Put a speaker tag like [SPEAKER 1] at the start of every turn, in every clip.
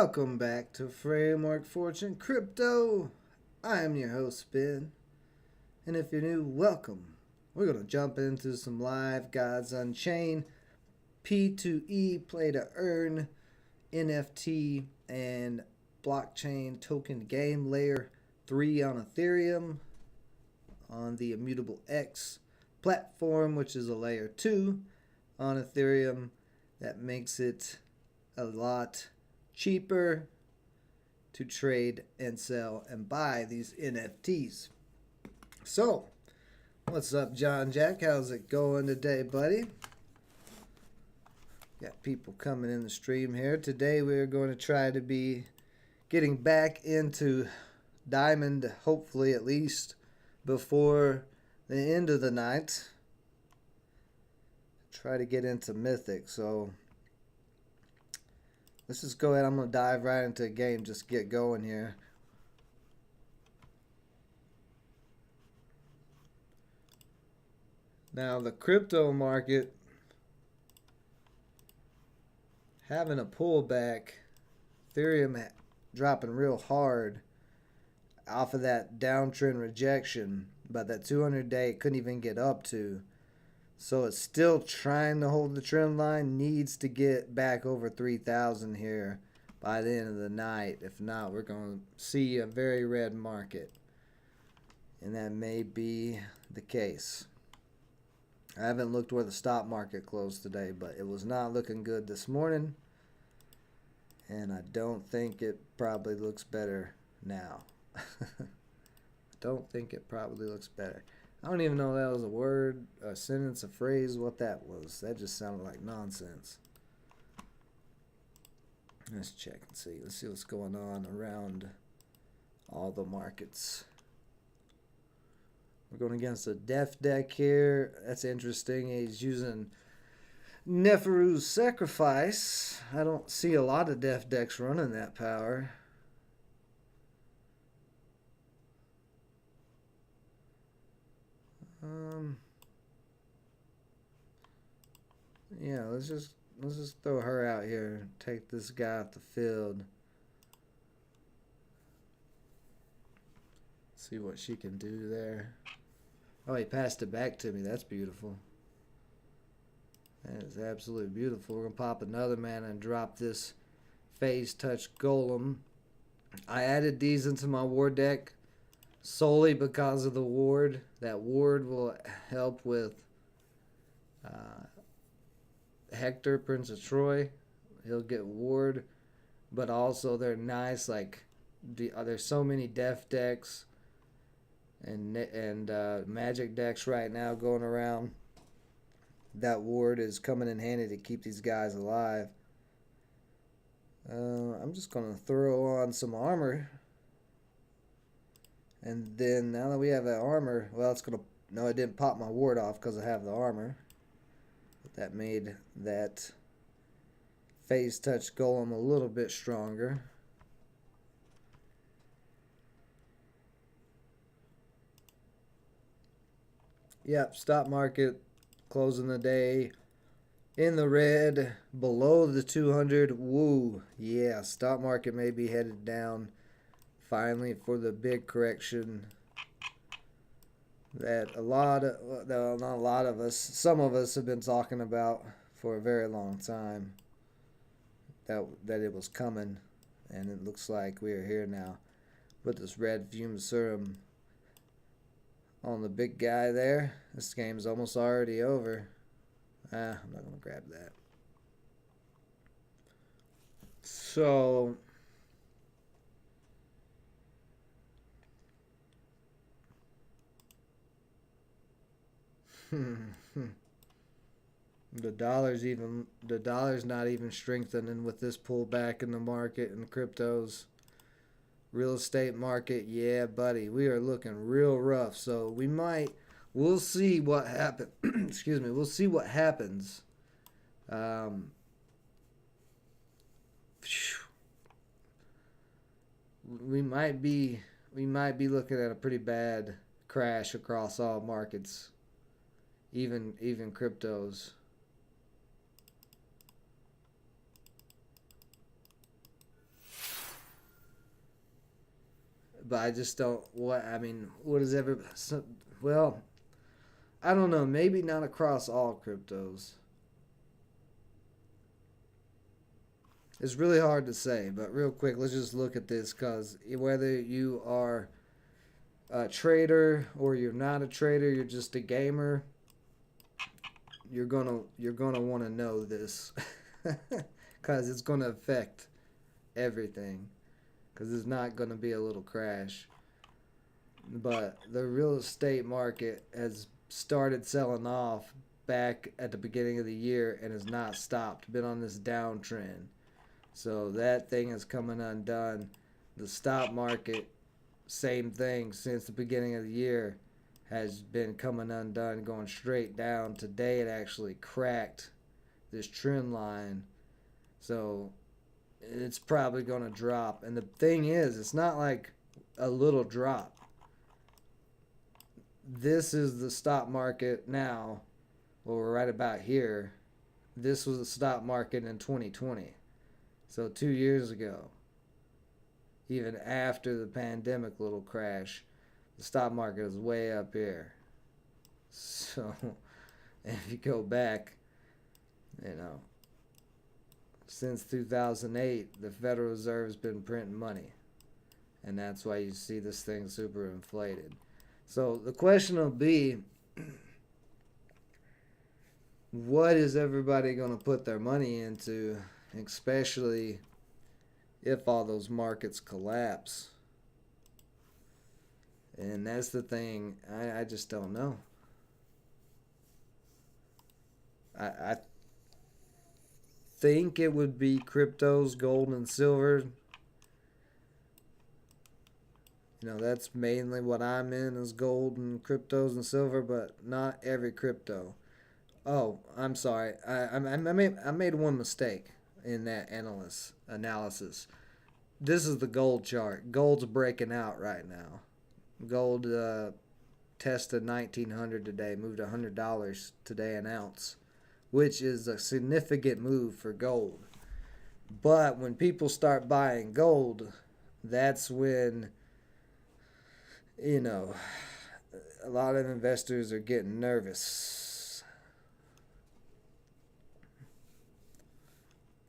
[SPEAKER 1] Welcome back to Framework Fortune Crypto. I am your host, Ben. And if you're new, welcome. We're going to jump into some live Gods Unchained, P2E, play to earn, NFT, and blockchain token game layer 3 on Ethereum on the Immutable X platform, which is a layer 2 on Ethereum. That makes it a lot cheaper to trade and sell and buy these NFTs. So, what's up, John Jack? How's it going today, buddy? Got people coming in the stream here. Today we're going to try to be getting back into Diamond, hopefully at least before the end of the night. Try to get into Mythic, so let's just go ahead. I'm going to dive right into the game. Just get going here. Now, the crypto market having a pullback. Ethereum dropping real hard off of that downtrend rejection. But that 200-day couldn't even get up to. So it's still trying to hold the trend line. Needs to get back over 3,000 here by the end of the night. If not, we're going to see a very red market. And that may be the case. I haven't looked where the stock market closed today, but it was not looking good this morning. And I don't think it probably looks better now. I don't think it probably looks better. I don't even know if that was a word, a sentence, a phrase, what that was. That just sounded like nonsense. Let's check and see. Let's see what's going on around all the markets. We're going against a Def deck here. That's interesting. He's using Neferu's Sacrifice. I don't see a lot of Def decks running that power. Yeah, let's just throw her out here. Take this guy off the field. See what she can do there. Oh, he passed it back to me. That's beautiful. That is absolutely beautiful. We're going to pop another mana and drop this Phase Touch Golem. I added these into my war deck solely because of the ward. That ward will help with Hector, Prince of Troy. He'll get ward. But also they're nice. Like there's so many Def decks and Magic decks right now going around. That ward is coming in handy to keep these guys alive. I'm just going to throw on some armor. And then now that we have that armor, well, it's going to... No, it didn't pop my ward off because I have the armor. But that made that Phase Touch Golem a little bit stronger. Yep, stock market closing the day in the red, below the 200. Woo, yeah, stock market may be headed down finally for the big correction that not a lot of us, some of us have been talking about for a very long time, that it was coming, and it looks like we are here now. Put this red fume serum on the big guy there. This game's almost already over. I'm not going to grab that. So the dollar's not even strengthening with this pullback in the market and cryptos. Real estate market, yeah, buddy, we are looking real rough. So we'll see what happens. Excuse me, we'll see what happens. We might be looking at a pretty bad crash across all markets, even cryptos. but I just don't. What is everybody? Well, I don't know. Maybe not across all cryptos. It's really hard to say, but real quick, let's just look at this because whether you are a trader or you're not a trader, you're just a gamer, you're gonna want to know this because it's gonna affect everything because it's not gonna be a little crash. But the real estate market has started selling off back at the beginning of the year and has not stopped. Been on this downtrend. So that thing is coming undone. The stock market, same thing since the beginning of the year, has been coming undone, going straight down. Today it actually cracked this trend line. So it's probably going to drop. And the thing is, it's not like a little drop. This is the stock market now. Well, we're right about here. This was the stock market in 2020. So 2 years ago, even after the pandemic little crash, the stock market is way up here. So if you go back, since 2008, the Federal Reserve's been printing money. And that's why you see this thing super inflated. So the question will be, what is everybody going to put their money into, especially if all those markets collapse? And that's the thing. I just don't know. I think it would be cryptos, gold and silver. That's mainly what I'm in, is gold and cryptos and silver, but not every crypto. Oh, I'm sorry. I made one mistake in that analysis. This is the gold chart. Gold's breaking out right now. Gold tested 1900 today, moved $100 today an ounce, which is a significant move for gold. But when people start buying gold, that's when a lot of investors are getting nervous.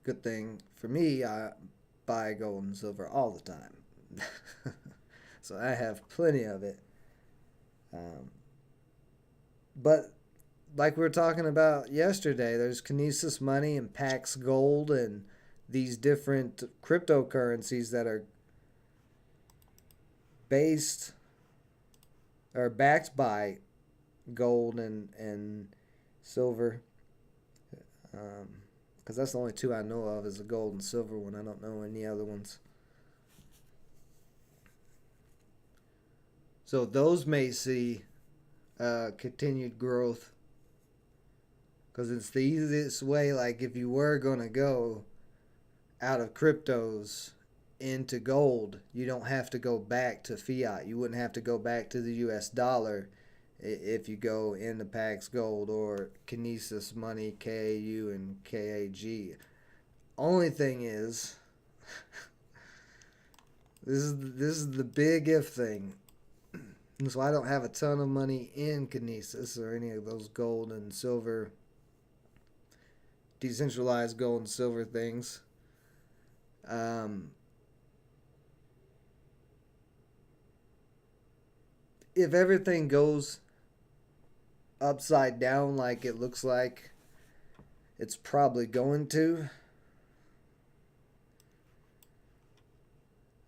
[SPEAKER 1] Good thing for me, I buy gold and silver all the time. So I have plenty of it. But like we were talking about yesterday, there's Kinesis Money and Pax Gold and these different cryptocurrencies that are based or backed by gold and silver. Because that's the only two I know of, is the gold and silver one. I don't know any other ones. So those may see continued growth, because it's the easiest way. Like if you were going to go out of cryptos into gold, you don't have to go back to fiat. You wouldn't have to go back to the US dollar if you go into Pax Gold or Kinesis Money, KAU and KAG. Only thing is, this is the big if thing. So I don't have a ton of money in Kinesis or any of those gold and silver, decentralized gold and silver things. If everything goes upside down like it looks like it's probably going to,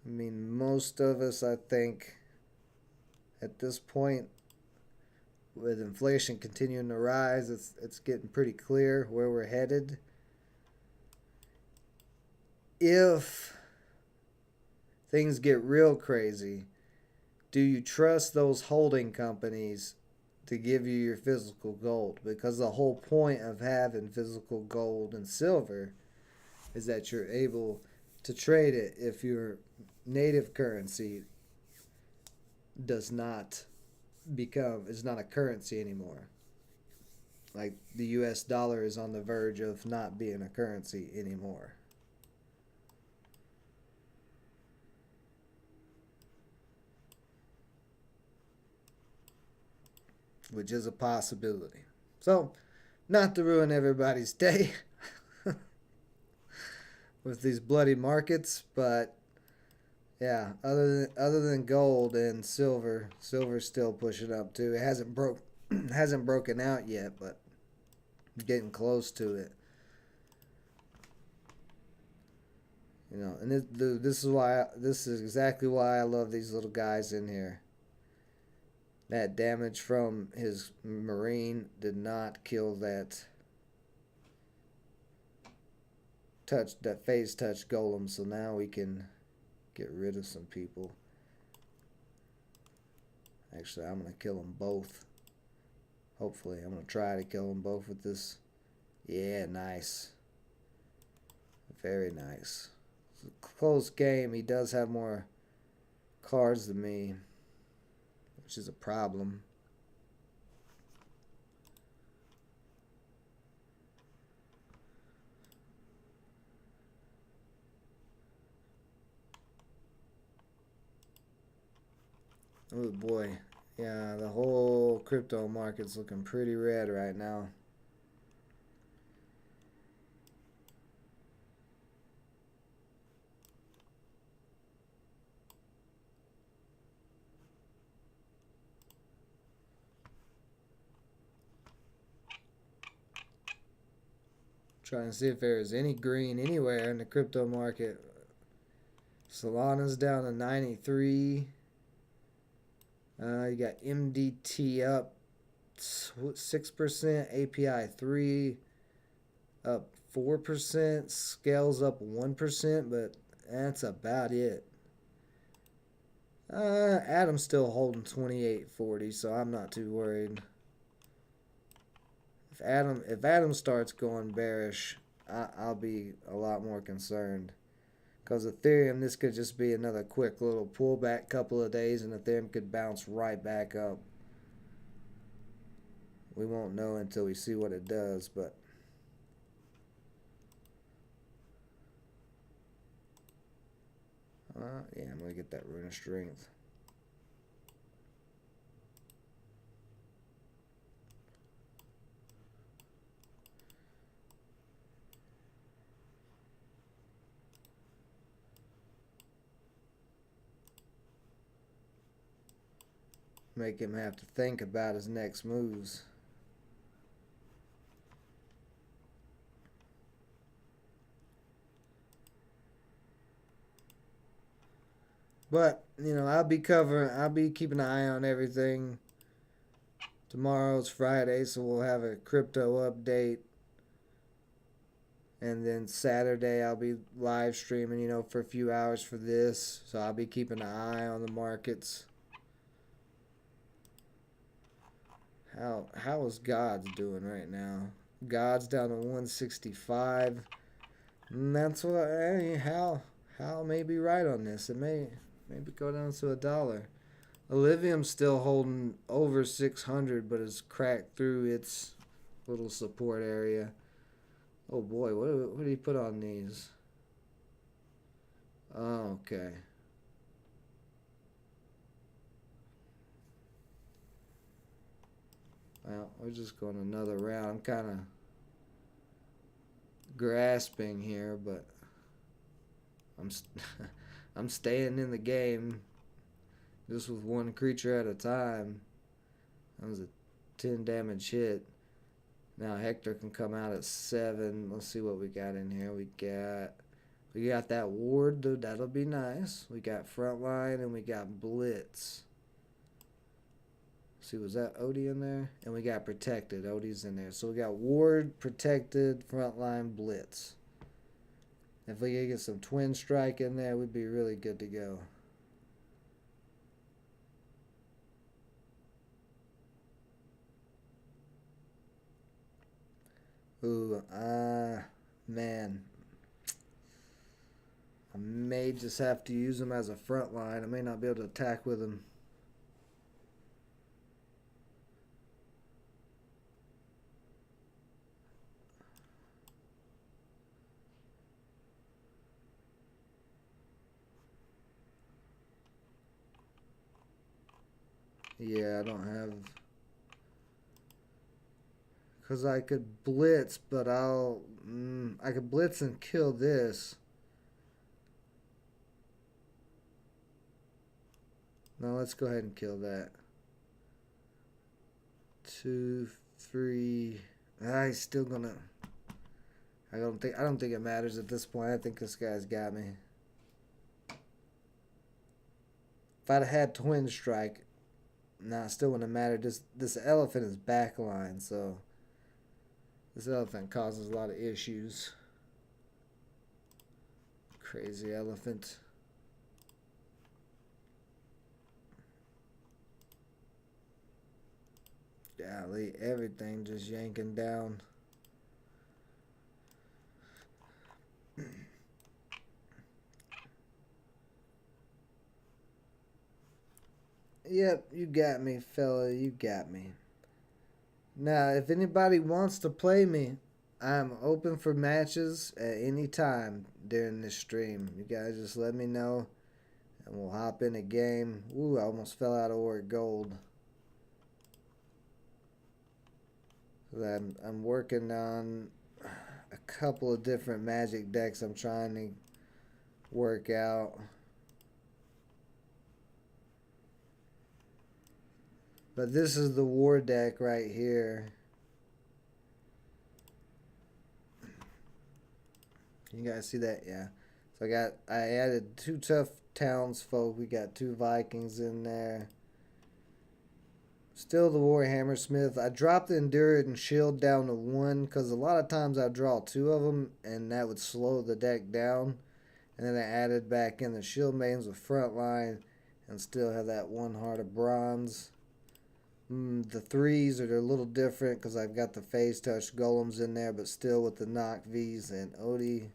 [SPEAKER 1] most of us, I think, at this point, with inflation continuing to rise, it's getting pretty clear where we're headed. If things get real crazy, do you trust those holding companies to give you your physical gold? Because the whole point of having physical gold and silver is that you're able to trade it if your native currency is not a currency anymore. Like the US dollar is on the verge of not being a currency anymore. which is a possibility. So, not to ruin everybody's day with these bloody markets, but yeah, other than gold and silver, silver's still pushing up too. It hasn't broken out yet, but getting close to it. You know, and this is exactly why I love these little guys in here. That damage from his marine did not kill that phase touch golem, so now we can get rid of some people. Actually, I'm going to kill them both. Hopefully, I'm going to try to kill them both with this. Yeah, nice. Very nice. It's a close game. He does have more cards than me, which is a problem. Oh boy. Yeah, the whole crypto market's looking pretty red right now. Trying to see if there's any green anywhere in the crypto market. Solana's down to 93. You got MDT up 6%, API 3 up 4%, Scales up 1%, but that's about it. Adam's still holding 28.40, so I'm not too worried. If Adam starts going bearish, I'll be a lot more concerned. Because Ethereum, this could just be another quick little pullback couple of days, and Ethereum could bounce right back up. We won't know until we see what it does, but yeah, I'm going to get that Rune of Strength. Make him have to think about his next moves. But, you know, I'll be keeping an eye on everything. Tomorrow's Friday, so we'll have a crypto update. And then Saturday I'll be live streaming, you know, for a few hours for this. So I'll be keeping an eye on the markets. How is Gods doing right now? Gods down to 165. And that's what Hal may be right on this. It may maybe go down to $1. Olivium's still holding over 600, but has cracked through its little support area. Oh boy, what did he put on these? Oh, okay. Well, we're just going another round. I'm kind of grasping here, but I'm staying in the game just with one creature at a time. That was a 10 damage hit. Now Hector can come out at 7. Let's see what we got in here. We got that ward, dude. That'll be nice. We got frontline and we got blitz. See, was that Odie in there? And we got protected. Odie's in there. So we got ward, protected, frontline, blitz. If we could get some twin strike in there, we'd be really good to go. Ooh, man. I may just have to use him as a front line. I may not be able to attack with him. Yeah, I don't have Because I could blitz, but I could blitz and kill this. No, let's go ahead and kill that. 2, 3. He's still gonna. I don't think it matters at this point. I think this guy's got me. If I'd had Twin Strike, nah, it still wouldn't have mattered. This elephant is backline, so this elephant causes a lot of issues. Crazy elephant. Golly, everything just yanking down. Yep, you got me, fella. You got me. Now, if anybody wants to play me, I'm open for matches at any time during this stream. You guys just let me know, and we'll hop in a game. Ooh, I almost fell out of Auric Gold. I'm working on a couple of different Magic decks I'm trying to work out. But this is the war deck right here. Can you guys see that? Yeah. So I added 2 tough townsfolk. We got 2 Vikings in there. Still the Warhammer Smith. I dropped the Endurance and Shield down to 1 because a lot of times I draw 2 of them and that would slow the deck down. And then I added back in the Shield Maidens with Frontline and still have that 1 Heart of Bronze. The 3s are a little different because I've got the Phase Touch Golems in there, but still with the Knock Vs and Odie.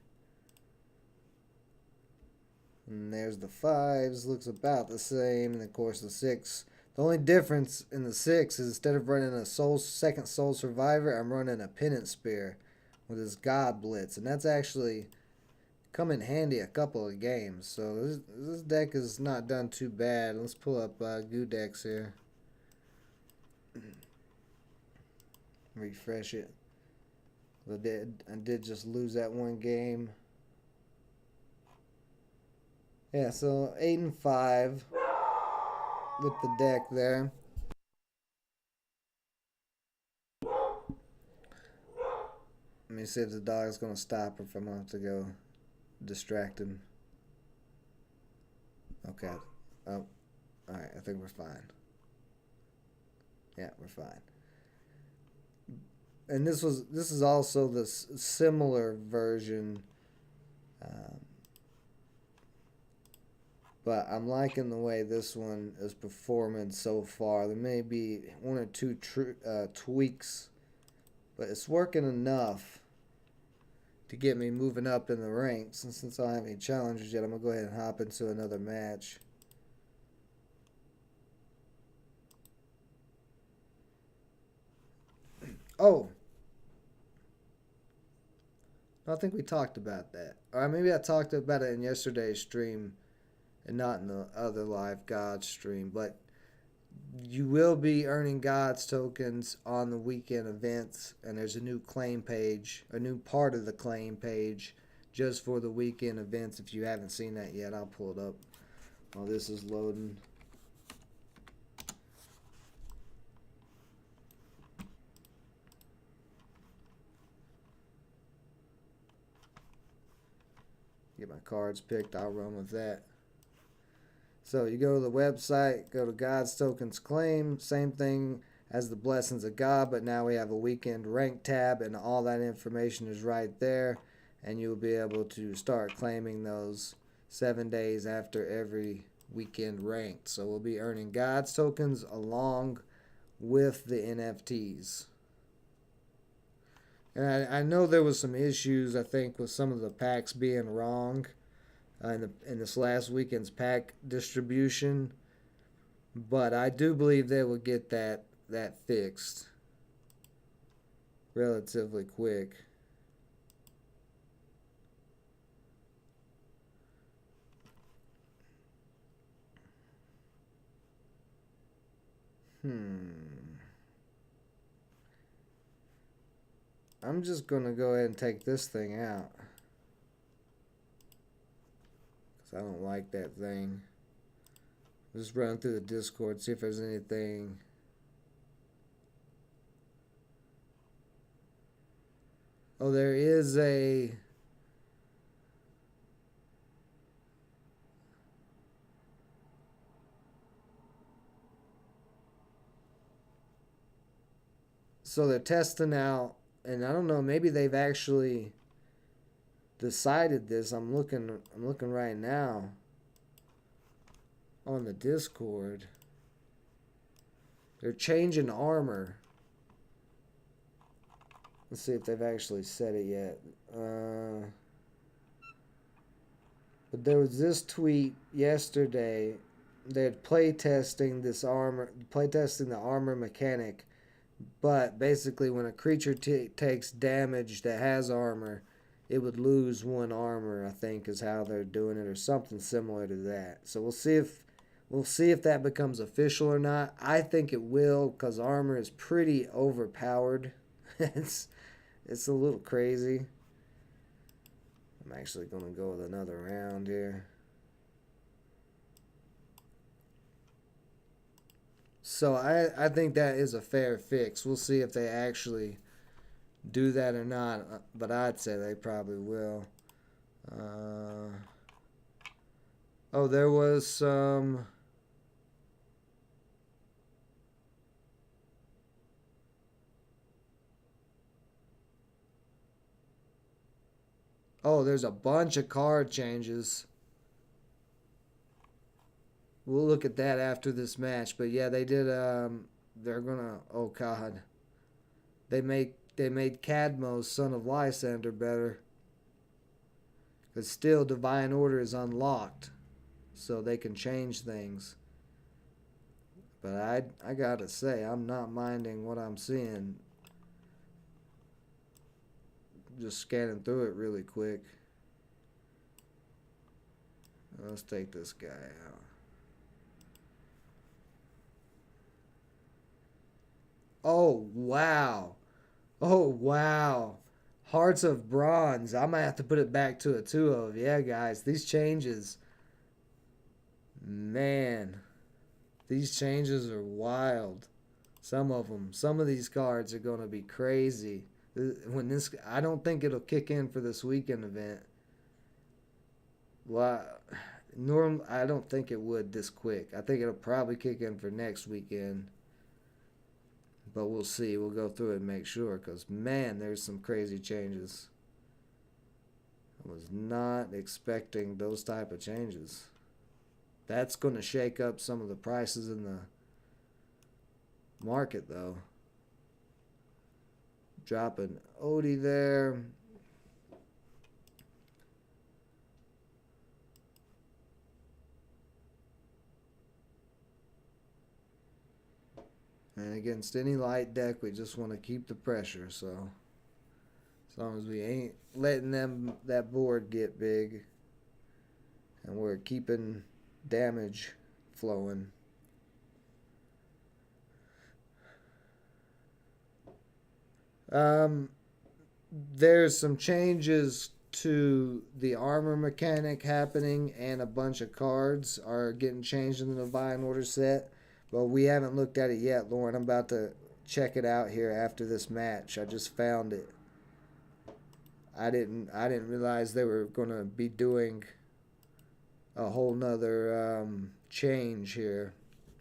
[SPEAKER 1] And there's the 5s. Looks about the same. And of course the 6. The only difference in the 6 is instead of running a second Soul Survivor, I'm running a Penance Spear with this God Blitz. And that's actually come in handy a couple of games. So this deck is not done too bad. Let's pull up Gudex here. Refresh it. I did just lose that one game. Yeah, so 8-5 with the deck there. Let me see if the dog's gonna stop or if I'm gonna have to go distract him. Okay. Oh, alright, I think we're fine. Yeah, we're fine. And this is also the similar version, but I'm liking the way this one is performing so far. There may be 1 or 2 tweaks, but it's working enough to get me moving up in the ranks. And since I don't have any challengers yet, I'm gonna go ahead and hop into another match. Oh, I think we talked about that. Or maybe I talked about it in yesterday's stream and not in the other live Gods stream. But you will be earning Gods tokens on the weekend events. And there's a new claim page, a new part of the claim page just for the weekend events. If you haven't seen that yet, I'll pull it up while this is loading. Get my cards picked, I'll run with that. So you go to the website, go to God's Tokens Claim, same thing as the Blessings of God, but now we have a weekend rank tab and all that information is right there, and you'll be able to start claiming those 7 days after every weekend ranked. So we'll be earning God's tokens along with the NFTs. And I know there was some issues, I think, with some of the packs being wrong in this last weekend's pack distribution. But I do believe they will get that fixed relatively quick. I'm just going to go ahead and take this thing out. Because I don't like that thing. Just run through the Discord, see if there's anything. Oh, there is a... So they're testing out, and I don't know, maybe they've actually decided this. I'm looking right now on the Discord. They're changing armor. Let's see if they've actually said it yet. But there was this tweet yesterday. They're playtesting this armor, playtesting the armor mechanic. But basically, when a creature takes damage that has armor, it would lose one armor. I think is how they're doing it, or something similar to that. So we'll see if that becomes official or not. I think it will, because armor is pretty overpowered. it's a little crazy. I'm actually going to go with another round here. So I think that is a fair fix. We'll see if they actually do that or not, but I'd say they probably will. Oh, there was some... Oh, there's a bunch of card changes. We'll look at that after this match. But yeah, they did. They're gonna. Oh God. They made Cadmo's Son of Lysander better. But still, Divine Order is unlocked, so they can change things. But I gotta say, I'm not minding what I'm seeing. Just scanning through it really quick. Let's take this guy out. Oh, wow. Oh, wow. Hearts of Bronze. I might have to put it back to a 2 of. Yeah, guys. These changes. Man. These changes are wild. Some of them. Some of these cards are going to be crazy. I don't think it'll kick in for this weekend event. Well, I don't think it would this quick. I think it'll probably kick in for next weekend. But we'll see. We'll go through it and make sure. Because, man, there's some crazy changes. I was not expecting those type of changes. That's going to shake up some of the prices in the market, though. Dropping Odie there. And against any light deck, we just want to keep the pressure. So as long as we ain't letting that board get big, and we're keeping damage flowing. There's some changes to the armor mechanic happening, and a bunch of cards are getting changed in the Divine Order set. But we haven't looked at it yet, Lauren. I'm about to check it out here after this match. I just found it. I didn't realize they were going to be doing a whole nother change here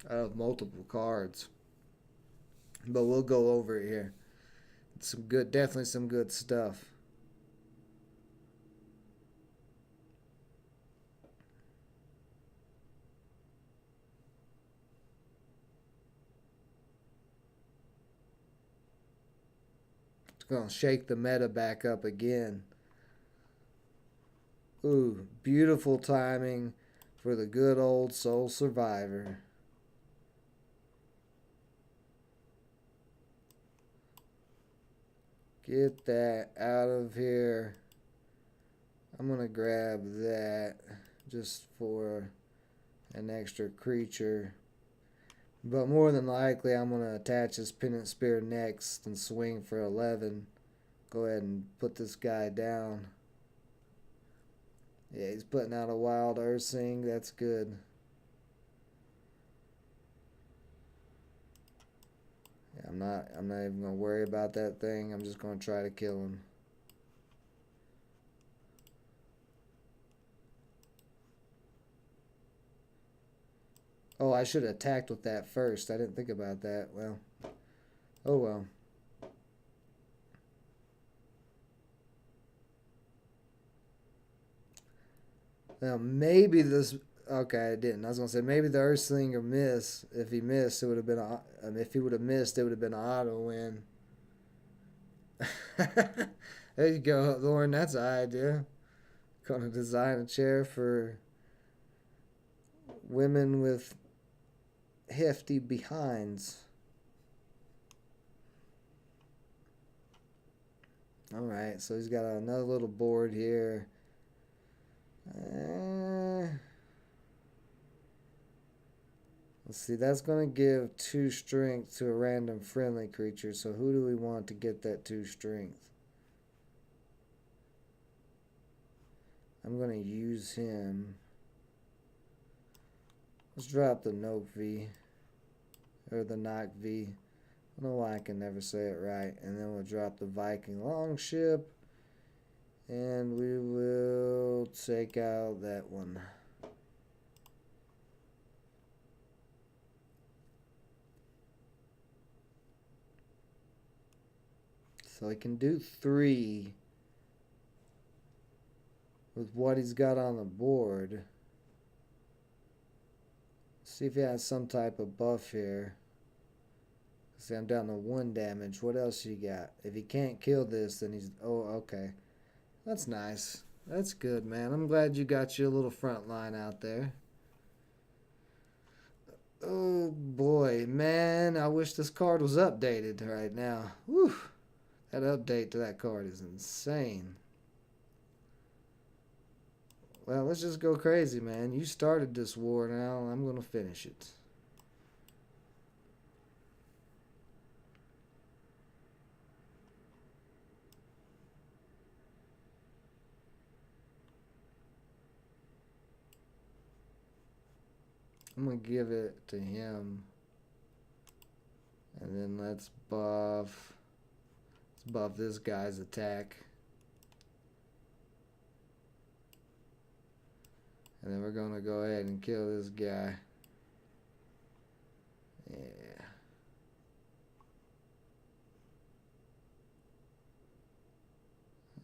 [SPEAKER 1] of multiple cards. But we'll go over it here. It's definitely some good stuff. Gonna shake the meta back up again. Ooh, beautiful timing for the good old Soul Survivor. Get that out of here. I'm gonna grab that just for an extra creature. But more than likely, I'm going to attach this Pendant Spear next and swing for 11. go ahead and put this guy down. Yeah, he's putting out a wild Ursing. That's good. Yeah, I'm not even gonna worry about that thing. I'm just gonna try to kill him. Oh, I should have attacked with that first. I didn't think about that. Well, oh well. Now maybe this. Okay, I didn't. I was gonna say maybe the Earthslinger miss. If he missed, it would have been a. If he would have missed, it would have been an auto win. There you go, Lauren. That's an idea. Gonna design a chair for women with hefty behinds. All right, so he's got another little board here. Let's see, that's going to give 2 strength to a random friendly creature. So who do we want to get that 2 strength? I'm going to use him. Let's drop the Nope V. Or the Knock V. I don't know why I can never say it right. And then we'll drop the Viking Longship. And we will take out that one. So he can do 3 with what he's got on the board. See if he has some type of buff here. See, I'm down to 1 damage. What else you got? If he can't kill this, then he's... Oh, okay. That's nice. That's good, man. I'm glad you got your little front line out there. Oh, boy. Man, I wish this card was updated right now. Whew. That update to that card is insane. Well, let's just go crazy, man. You started this war now. I'm going to finish it. I'm going to give it to him. And then let's buff this guy's attack. And then we're going to go ahead and kill this guy. Yeah.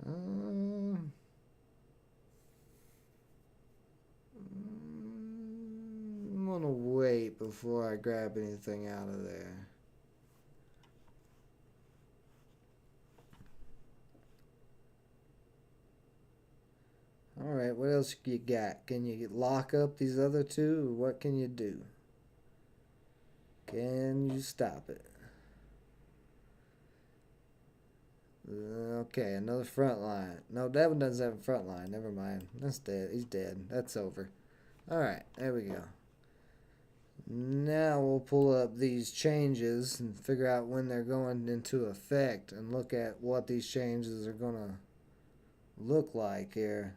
[SPEAKER 1] I'm going to wait before I grab anything out of there. Alright, what else you got? Can you lock up these other 2? Or what can you do? Can you stop it? Okay, another front line. No, that one doesn't have a front line. Never mind. That's dead. He's dead. That's over. Alright, there we go. Now we'll pull up these changes and figure out when they're going into effect and look at what these changes are going to look like here.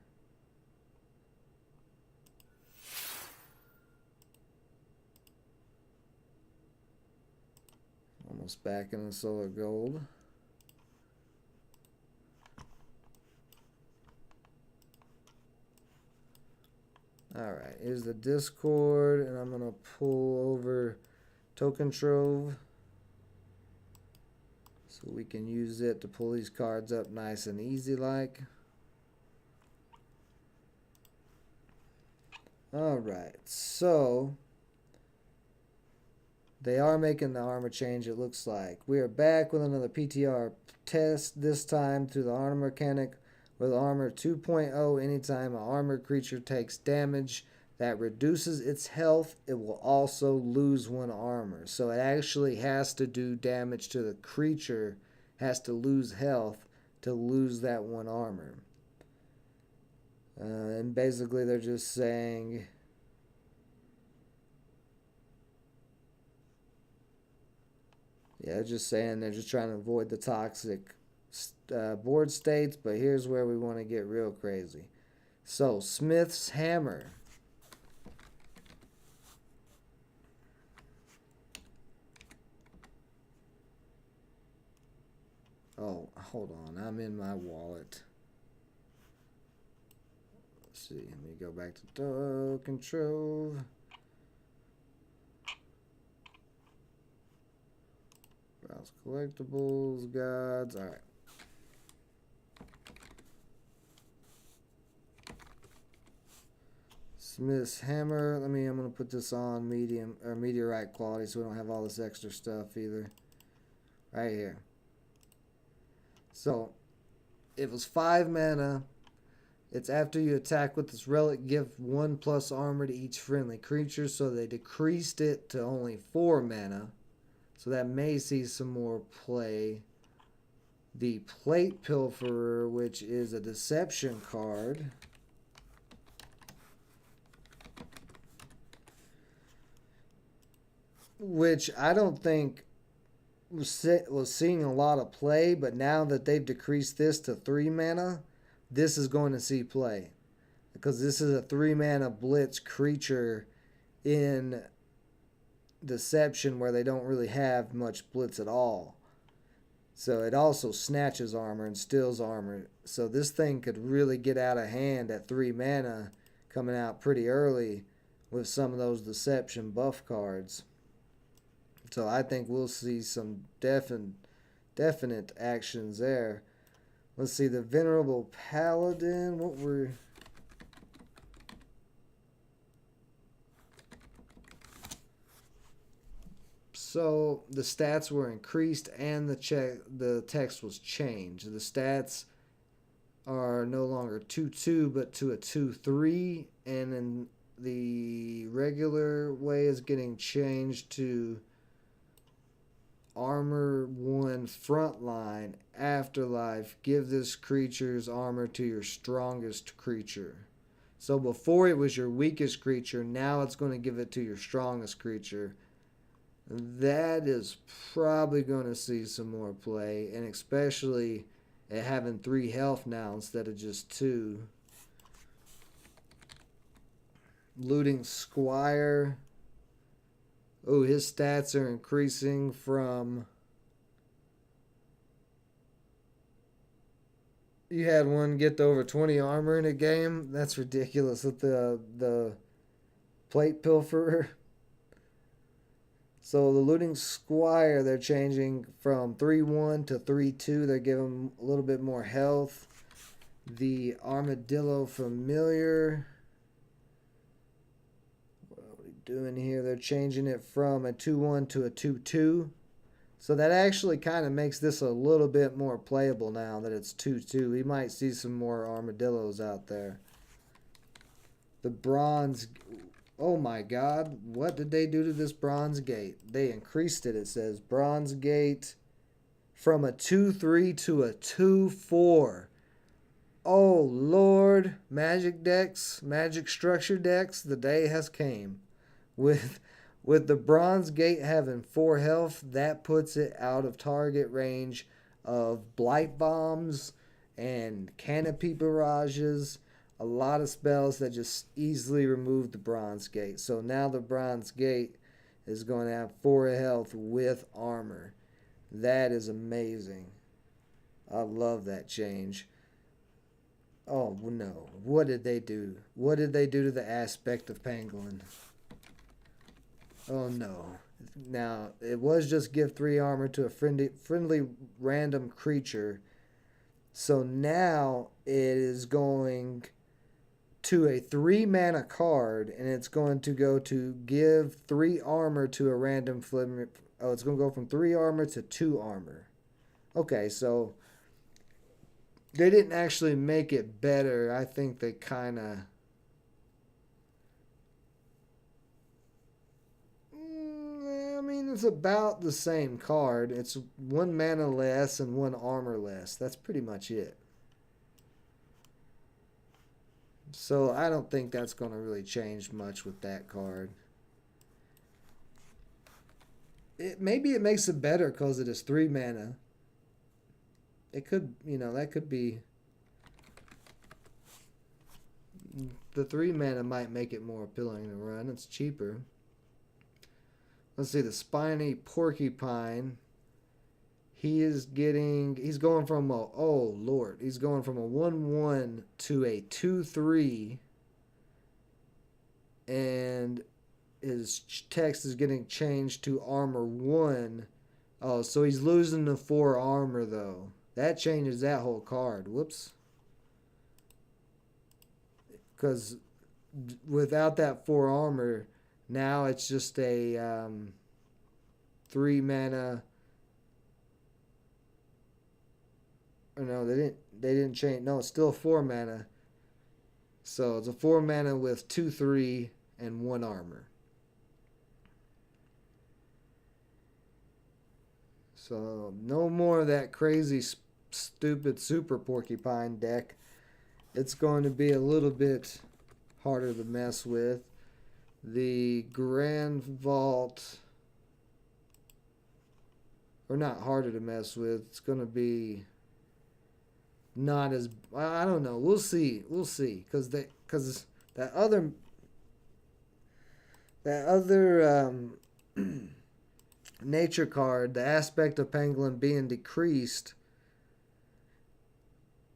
[SPEAKER 1] Almost back in the solar gold. Alright, here's the Discord, and I'm going to pull over Token Trove so we can use it to pull these cards up nice and easy like. Alright, so they are making the armor change, it looks like. We are back with another PTR test, this time to the armor mechanic. With armor 2.0, anytime an armored creature takes damage that reduces its health, it will also lose 1 armor. So it actually has to do damage to the creature, has to lose health to lose that 1 armor. And basically they're just saying... Yeah, just saying they're just trying to avoid the toxic board states, but here's where we want to get real crazy. So, Smith's Hammer. Oh, hold on. I'm in my wallet. Let's see. Let me go back to token trove. Browse collectibles, gods. All right. Smith's Hammer. I'm gonna put this on medium or meteorite quality so we don't have all this extra stuff either. Right here. So it was 5 mana. It's after you attack with this relic, give 1+ armor to each friendly creature. So they decreased it to only 4 mana. So that may see some more play. The Plate Pilferer, which is a deception card. Which I don't think was seeing a lot of play, but now that they've decreased this to 3 mana, this is going to see play. Because this is a 3 mana blitz creature in Deception where they don't really have much blitz at all. So it also snatches armor and steals armor. So this thing could really get out of hand at 3 mana, coming out pretty early with some of those Deception buff cards. So I think we'll see some definite actions there. Let's see, the Venerable Paladin. What were... So the stats were increased and the text was changed. The stats are no longer 2/2 but to a 2/3, and then the regular way is getting changed to Armor 1 Frontline Afterlife. Give this creature's armor to your strongest creature. So before it was your weakest creature, now it's going to give it to your strongest creature. That is probably going to see some more play, and especially at having 3 health now instead of just 2. Looting Squire. Oh, his stats are increasing from... You had one get to over 20 armor in a game? That's ridiculous with the Plate Pilferer. So the Looting Squire, they're changing from 3/1 to 3/2. They're giving a little bit more health. The Armadillo Familiar... doing here, they're changing it from a 2/1 to a 2/2. So that actually kind of makes this a little bit more playable now that it's 2/2. We might see some more armadillos out there. The Bronze... Oh my god, what did they do to this Bronze Gate? They increased it, it says. Bronze Gate from a 2/3 to a 2/4. Oh lord, Magic decks, Magic structure decks, the day has came. With the Bronze Gate having 4 health, that puts it out of target range of Blight Bombs and Canopy Barrages. A lot of spells that just easily remove the Bronze Gate. So now the Bronze Gate is going to have 4 health with armor. That is amazing. I love that change. Oh no. What did they do? What did they do to the aspect of Pangolin? Oh no. Now, it was just give 3 armor to a friendly random creature. So now it is going to a 3 mana card, and it's going to go to give 3 armor to a random flimmer. Oh, it's going to go from 3 armor to 2 armor. Okay, so they didn't actually make it better. I think they kind of... I mean, it's about the same card. It's 1 mana less and 1 armor less. That's pretty much it. So I don't think that's going to really change much with that card. Maybe it makes it better because it is 3 mana. it could, that could be, the 3 mana might make it more appealing to run. It's cheaper. Let's see, the Spiny Porcupine. He's going from a, oh Lord, he's going from a 1/1 to a 2/3, and his text is getting changed to armor 1. Oh, so he's losing the 4 armor though. That changes that whole card. Whoops. Because without that 4 armor, now it's just a 3 mana. Or no, they didn't change. No, it's still 4 mana. So it's a 4 mana with 2/3 and 1 armor. So no more of that crazy stupid Super Porcupine deck. It's going to be a little bit harder to mess with. The Grand Vault, or not harder to mess with, it's going to be not as, I don't know. We'll see. Because that other nature card, the aspect of pangolin being decreased,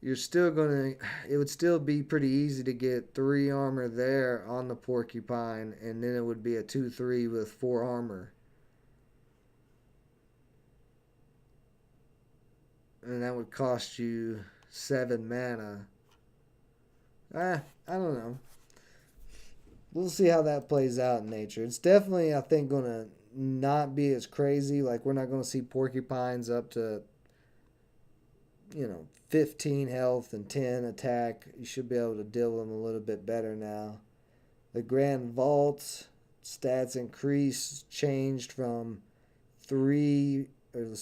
[SPEAKER 1] it would still be pretty easy to get 3 armor there on the Porcupine, and then it would be a 2/3 with 4 armor. And that would cost you 7 mana. I don't know. We'll see how that plays out in nature. It's definitely, I think, going to not be as crazy. Like, we're not going to see Porcupines up to, 15 health and 10 attack. You should be able to deal with them a little bit better now. The Grand Vault stats increase changed from 3 to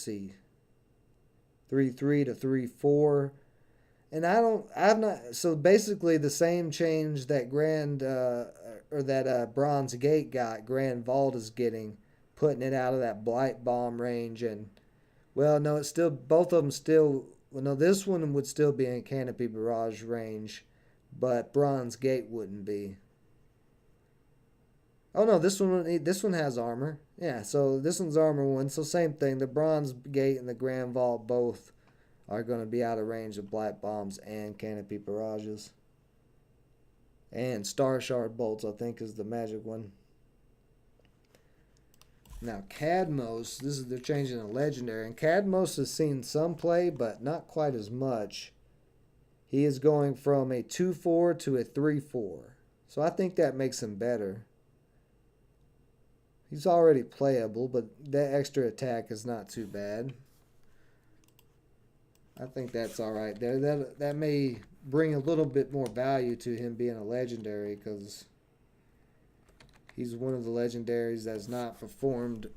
[SPEAKER 1] 3/4. And so basically the same change that Bronze Gate got, Grand Vault is getting, putting it out of that Blight Bomb range. And, well, no, it's still, both of them still, well, no, this one would still be in Canopy Barrage range, but Bronze Gate wouldn't be. Oh no, this one has armor. Yeah, so this one's armor 1. So same thing. The Bronze Gate and the Grand Vault both are going to be out of range of Blight Bombs and Canopy Barrages. And Star Shard Bolts, I think, is the magic one. Now, Cadmos, they're changing a legendary. And Cadmos has seen some play, but not quite as much. He is going from a 2/4 to a 3/4. So I think that makes him better. He's already playable, but that extra attack is not too bad. I think that's all right there. That may bring a little bit more value to him being a legendary, because he's one of the legendaries that's not performed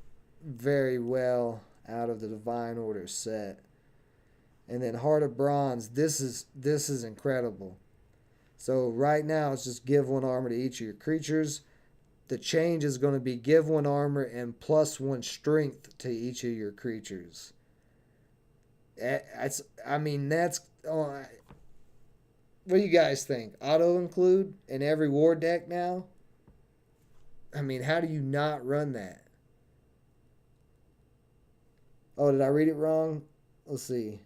[SPEAKER 1] very well out of the Divine Order set. And then Heart of Bronze, this is incredible. So right now it's just give 1 armor to each of your creatures. The change is going to be give 1 armor and +1 strength to each of your creatures. That's what do you guys think? Auto include in every war deck now? I mean, how do you not run that? Oh, did I read it wrong? Let's see.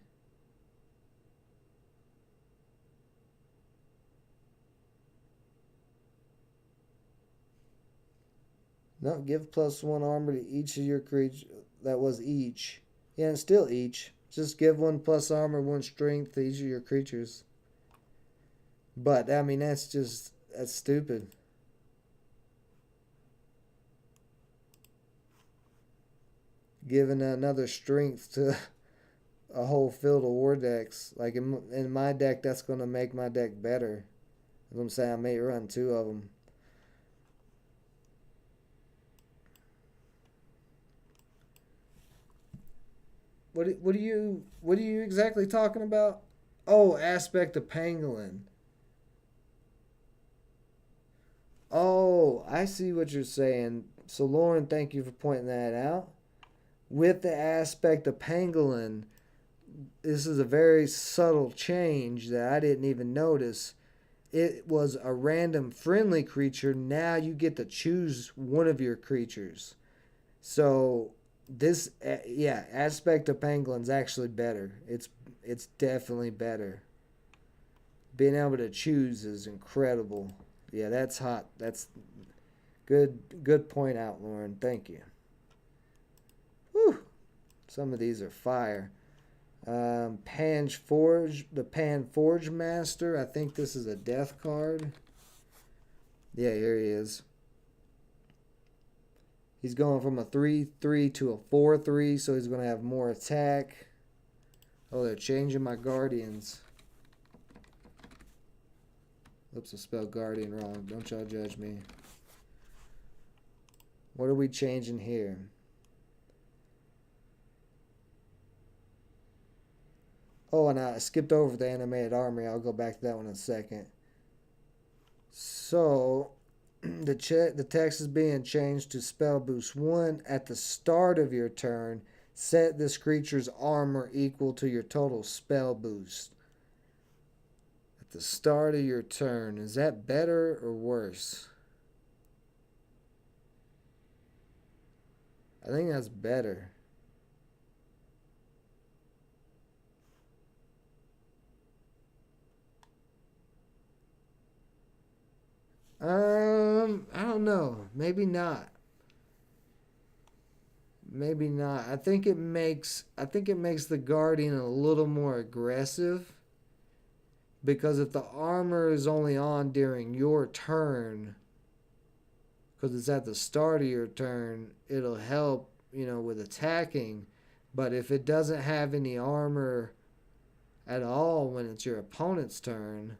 [SPEAKER 1] No, give +1 armor to each of your creatures. That was each. Yeah, it's still each. Just give 1 plus armor, 1 strength to each of your creatures. But, I mean, that's stupid. Giving another strength to a whole field of war decks. Like, in my deck, that's going to make my deck better. As I'm saying, I may run 2 of them. What are you exactly talking about? Oh, aspect of pangolin. Oh, I see what you're saying. So Lauren, thank you for pointing that out. With the aspect of pangolin, this is a very subtle change that I didn't even notice. It was a random friendly creature. Now you get to choose one of your creatures. So this, yeah, aspect of Penguin's actually better. It's definitely better. Being able to choose is incredible. Yeah, that's hot. That's good point out, Lauren. Thank you. Whew. Some of these are fire. Pange Forge, the Pan Forge Master. I think this is a death card. Yeah, here he is. He's going from a 3/3 to a 4/3, so he's going to have more attack. Oh, they're changing my Guardians. Oops, I spelled Guardian wrong. Don't y'all judge me. What are we changing here? Oh, and I skipped over the animated armory. I'll go back to that one in a second. So, the text is being changed to spell boost 1 at the start of your turn. Set this creature's armor equal to your total spell boost. At the start of your turn. Is that better or worse? I think that's better. I don't know. Maybe not. Maybe not. I think it makes the Guardian a little more aggressive, because if the armor is only on during your turn, because it's at the start of your turn, it'll help, with attacking. But if it doesn't have any armor at all when it's your opponent's turn,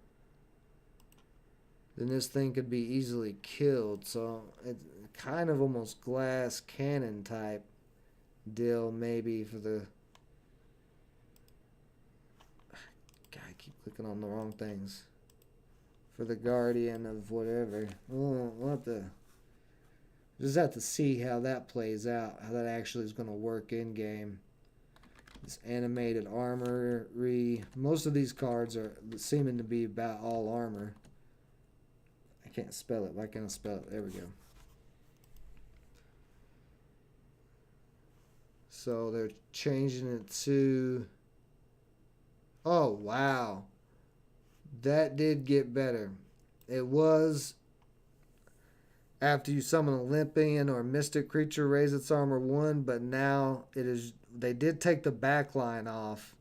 [SPEAKER 1] then this thing could be easily killed. So it's kind of almost glass cannon type deal, maybe, for the... God, I keep clicking on the wrong things. For the Guardian of whatever. We'll have to... just have to see how that plays out, how that actually is going to work in game. This animated armory. Most of these cards are seeming to be about all armor. I can't spell it. Why can't I spell it? There we go. So they're changing it to... oh, wow. That did get better. It was... after you summon a Olympian or mystic creature, raise its armor 1, but now it is... they did take the backline off,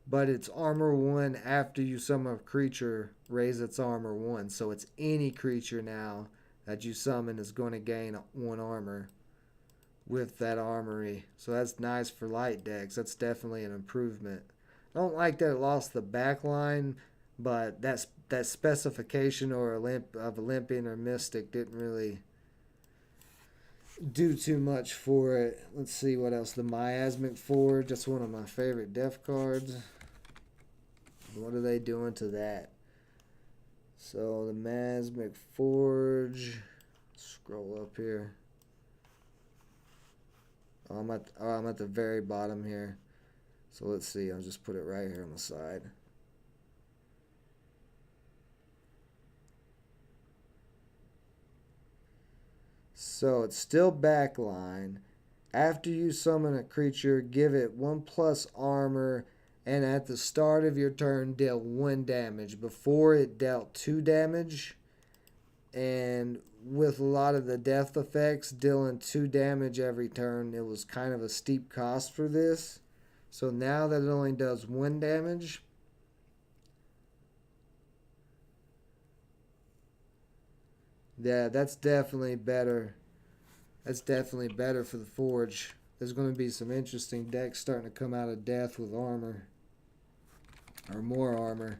[SPEAKER 1] but it's armor 1 after you summon a creature, raise its armor 1. So it's any creature now that you summon is going to gain 1 armor with that armory. So that's nice for light decks. That's definitely an improvement. I don't like that it lost the backline, but that specification or of Olympian or Mystic didn't really do too much for it. Let's see what else. The Miasmic Forge. That's one of my favorite death cards. What are they doing to that? So the Miasmic Forge. Scroll up here. I'm at the very bottom here. So let's see. I'll just put it right here on the side. So it's still backline. After you summon a creature, give it 1+ armor, and at the start of your turn, deal 1 damage. Before, it dealt 2 damage, and with a lot of the death effects dealing 2 damage every turn, it was kind of a steep cost for this. So now that it only does 1 damage, yeah, that's definitely better. That's definitely better for the Forge. There's going to be some interesting decks starting to come out of death with armor. Or more armor.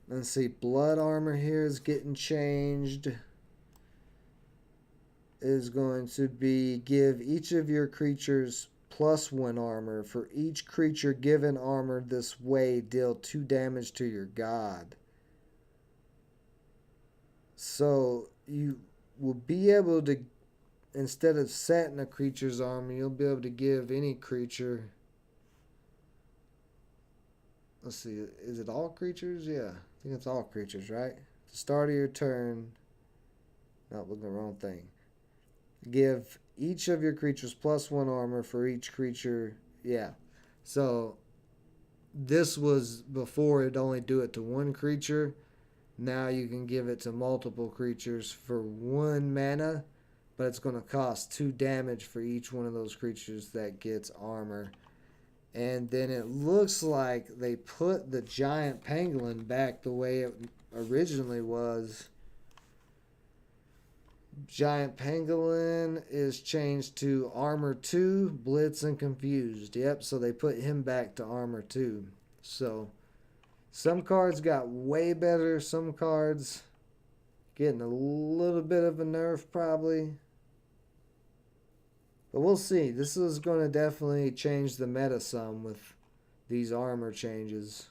[SPEAKER 1] Let's see. Blood armor here is getting changed. It is going to be give each of your creatures +1 armor. For each creature given armor this way, deal 2 damage to your god. So you will be able to, instead of setting a creature's armor, you'll be able to give any creature let's see, is it all creatures? Yeah, I think it's all creatures, right? At the start of your turn, not looking at the wrong thing. Give each of your creatures +1 armor for each creature. Yeah. So this was before it'd only do it to one creature. Now you can give it to multiple creatures for 1 mana, but it's going to cost 2 damage for each one of those creatures that gets armor. And then it looks like they put the giant pangolin back the way it originally was. Giant pangolin is changed to armor 2, blitz, and confused. Yep, so they put him back to armor 2. So some cards got way better, some cards getting a little bit of a nerf probably. But we'll see. This is going to definitely change the meta some with these armor changes,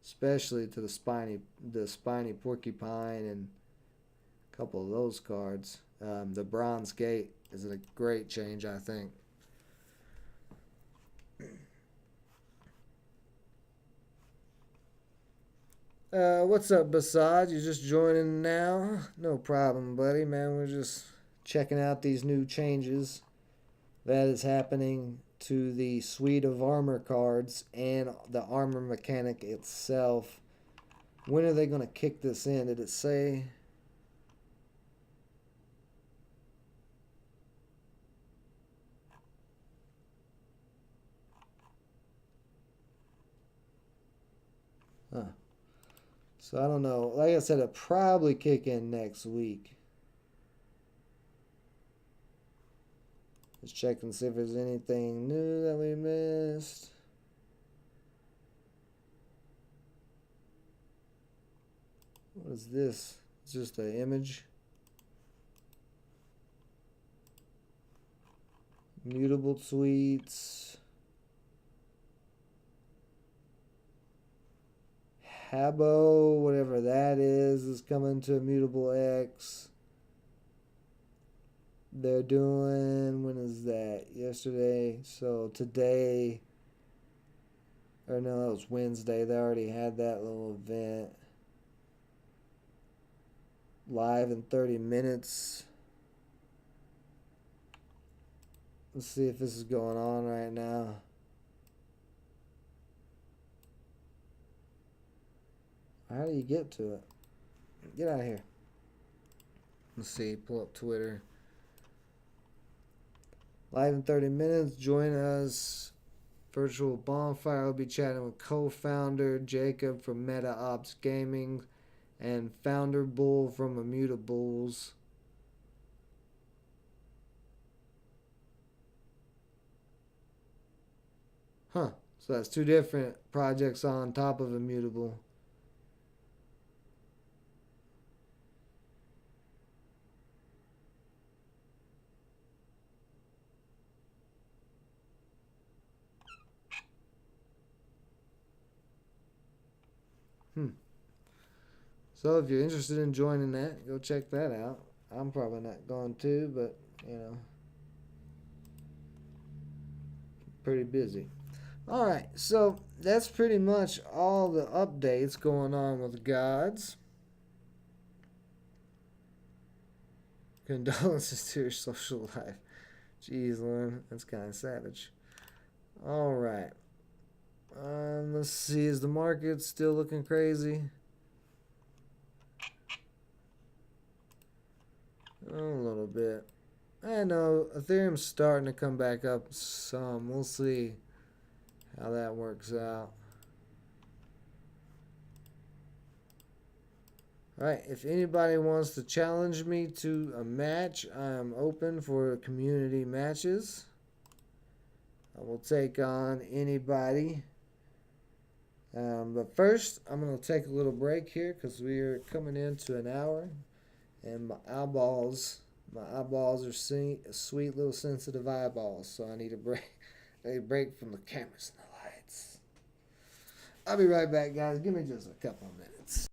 [SPEAKER 1] especially to the spiny porcupine and a couple of those cards. The Bronze Gate is a great change, I think. What's up, Basad? You just joining now? No problem, buddy, man. We're just checking out these new changes that is happening to the suite of armor cards and the armor mechanic itself. When are they going to kick this in? Did it say? Huh. So I don't know. Like I said, it'll probably kick in next week. Let's check and see if there's anything new that we missed. What is this? It's just an image. Mutable tweets. Habbo, whatever that is coming to Immutable X. They're doing, when is that? Yesterday. So today, or no, that was Wednesday. They already had that little event. Live in 30 minutes. Let's see if this is going on right now. How do you get to it? Get out of here. Let's see. Pull up Twitter. Live in 30 minutes. Join us. Virtual bonfire. We'll be chatting with co-founder Jacob from Meta Ops Gaming and founder Bull from Immutables. Huh. So that's 2 different projects on top of Immutable. So if you're interested in joining that, go check that out. I'm probably not going to, but you know, pretty busy. All right, so that's pretty much all the updates going on with Gods. Condolences to your social life. Jeez, Lynn, that's kind of savage. All right. Let's see. Is the market still looking crazy? A little bit. I know Ethereum's starting to come back up some. We'll see how that works out. Alright, if anybody wants to challenge me to a match, I am open for community matches. I will take on anybody. But first, I'm going to take a little break here because we are coming into an hour. And my eyeballs are sweet little sensitive eyeballs, so I need a break. I need a break from the cameras and the lights. I'll be right back, guys. Give me just a couple of minutes.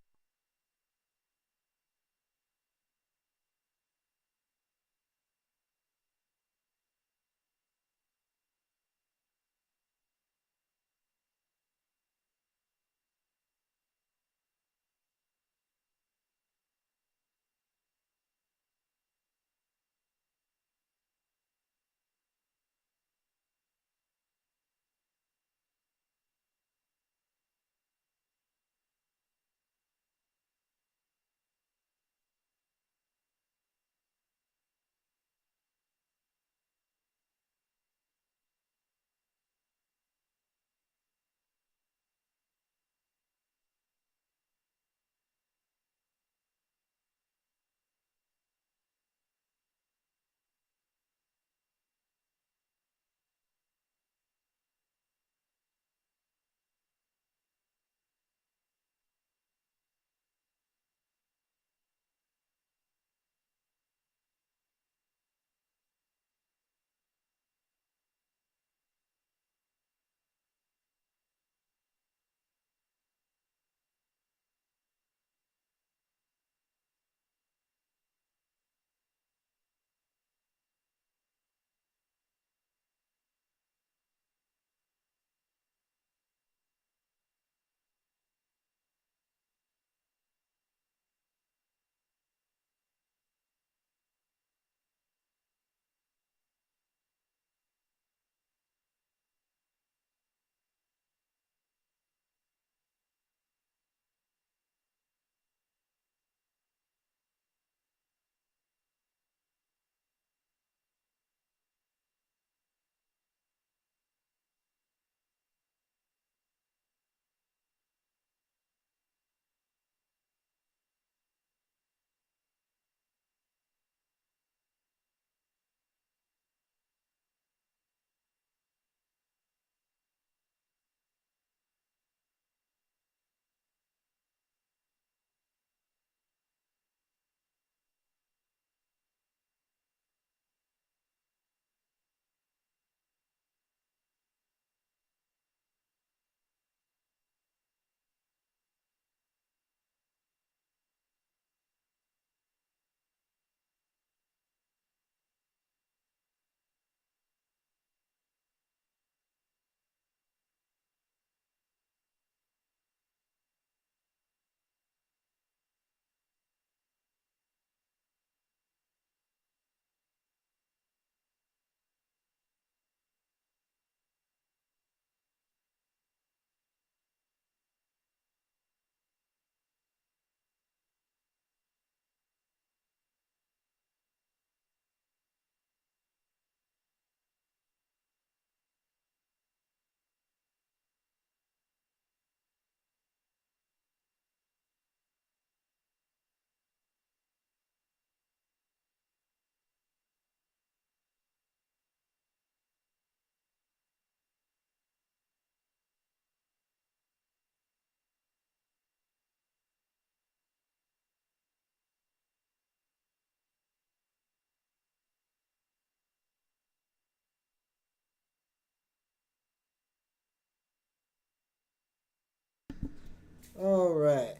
[SPEAKER 1] All right.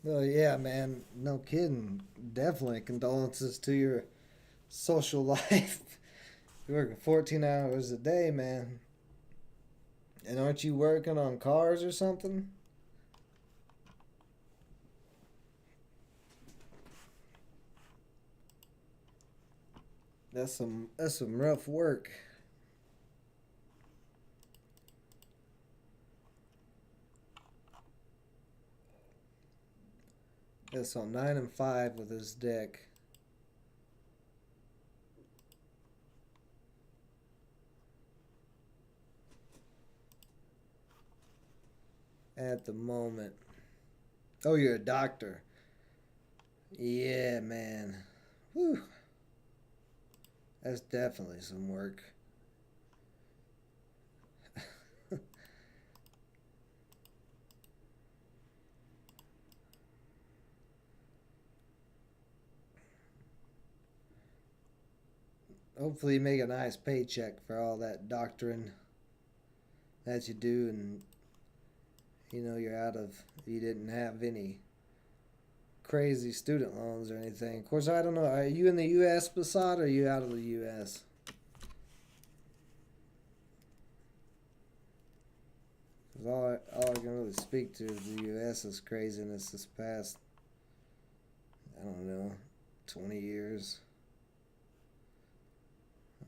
[SPEAKER 1] Well, yeah, man. No kidding. Definitely condolences to your social life. You're working 14 hours a day, man. And aren't you working on cars or something? That's some rough work. That's on 9 and 5 with his deck at the moment. Oh, you're a doctor. Yeah, man. Whew. That's definitely some work. Hopefully, you make a nice paycheck for all that doctoring that you do, and you're out of. You didn't have any crazy student loans or anything. Of course, I don't know. Are you in the U.S., Basad, or are you out of the U.S.? 'Cause all I can really speak to is the U.S.'s craziness this past, I don't know, 20 years.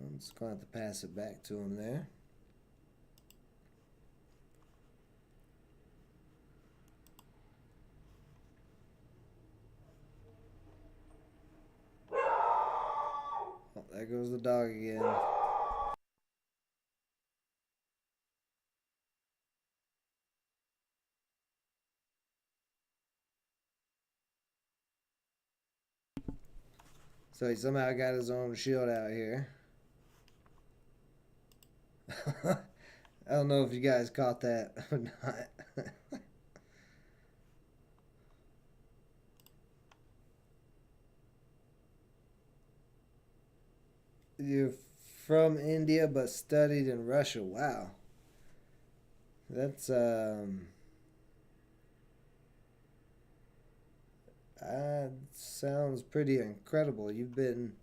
[SPEAKER 1] I'm just going to have to pass it back to him there. Oh, there goes the dog again. So he somehow got his own shield out here. I don't know if you guys caught that or not. You're from India but studied in Russia. Wow. That's sounds pretty incredible. You've been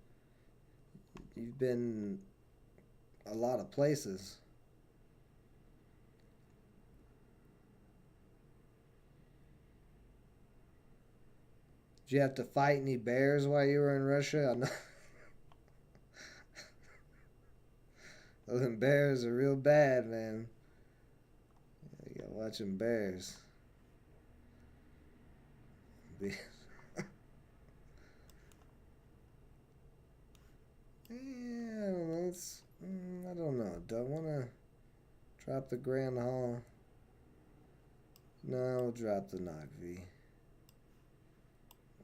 [SPEAKER 1] a lot of places. Did you have to fight any bears while you were in Russia? I know those bears are real bad, man. You gotta watch them bears. Yeah, I don't know. I don't know. Do I want to drop the Grand Hall? No, I'll drop the Nagvi.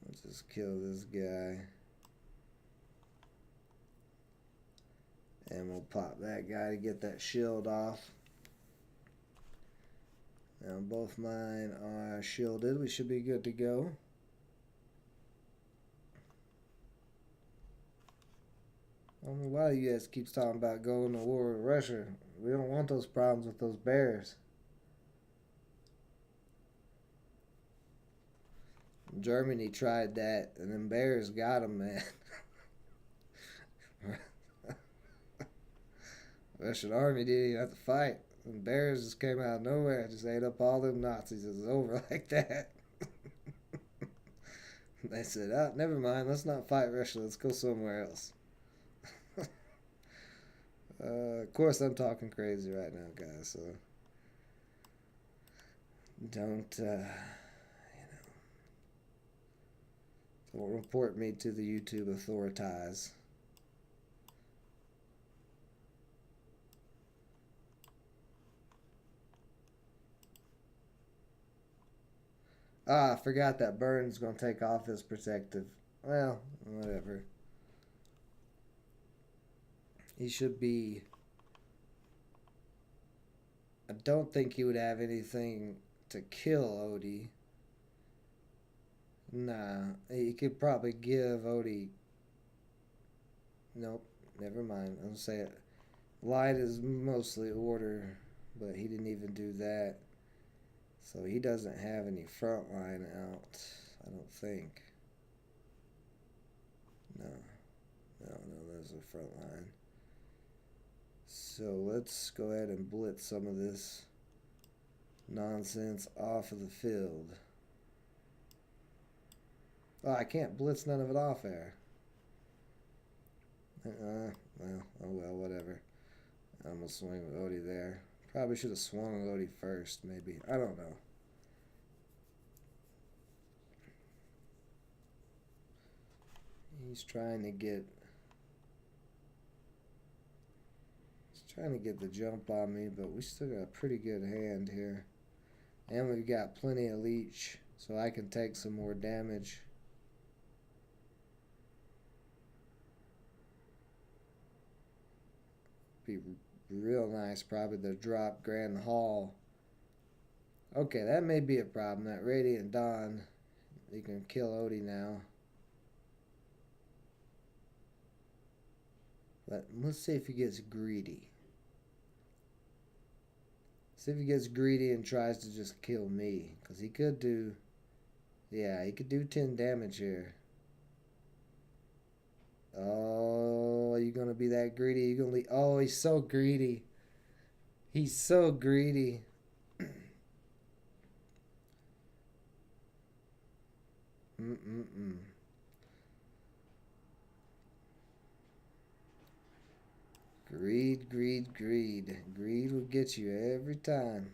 [SPEAKER 1] Let's just kill this guy. And we'll pop that guy to get that shield off. Now both mine are shielded. We should be good to go. I don't know why the US keeps talking about going to war with Russia. We don't want those problems with those bears. Germany tried that, and them bears got them, man. Russian army didn't even have to fight. The bears just came out of nowhere, just ate up all them Nazis. It was over like that. They said, "Oh, never mind. Let's not fight Russia. Let's go somewhere else." Of course, I'm talking crazy right now, guys. So don't don't report me to the YouTube authorities. Ah, I forgot that Burns gonna take off his protective. Well, whatever. He should be. I don't think he would have anything to kill Odie. Nah, he could probably give Odie. Nope, Never mind. I'll say it. Light is mostly order, but he didn't even do that. So he doesn't have any front line out, I don't think. No, there's a front line. So let's go ahead and blitz some of this nonsense off of the field. Oh, I can't blitz none of it off there. Well, oh well, whatever. I'm gonna swing with Odie there. Probably should have swung with Odie first, maybe. I don't know. He's trying to get the jump on me, but we still got a pretty good hand here. And we've got plenty of leech, so I can take some more damage. Be real nice probably to drop Grand Hall. Okay, that may be a problem. That Radiant Dawn, you can kill Odie now. But let's see if he gets greedy. See if he gets greedy and tries to just kill me. Because he could do... Yeah, he could do 10 damage here. Oh, are you going to be that greedy? You gonna leave? Oh, he's so greedy. He's so greedy. Greed, greed, greed. Greed will get you every time.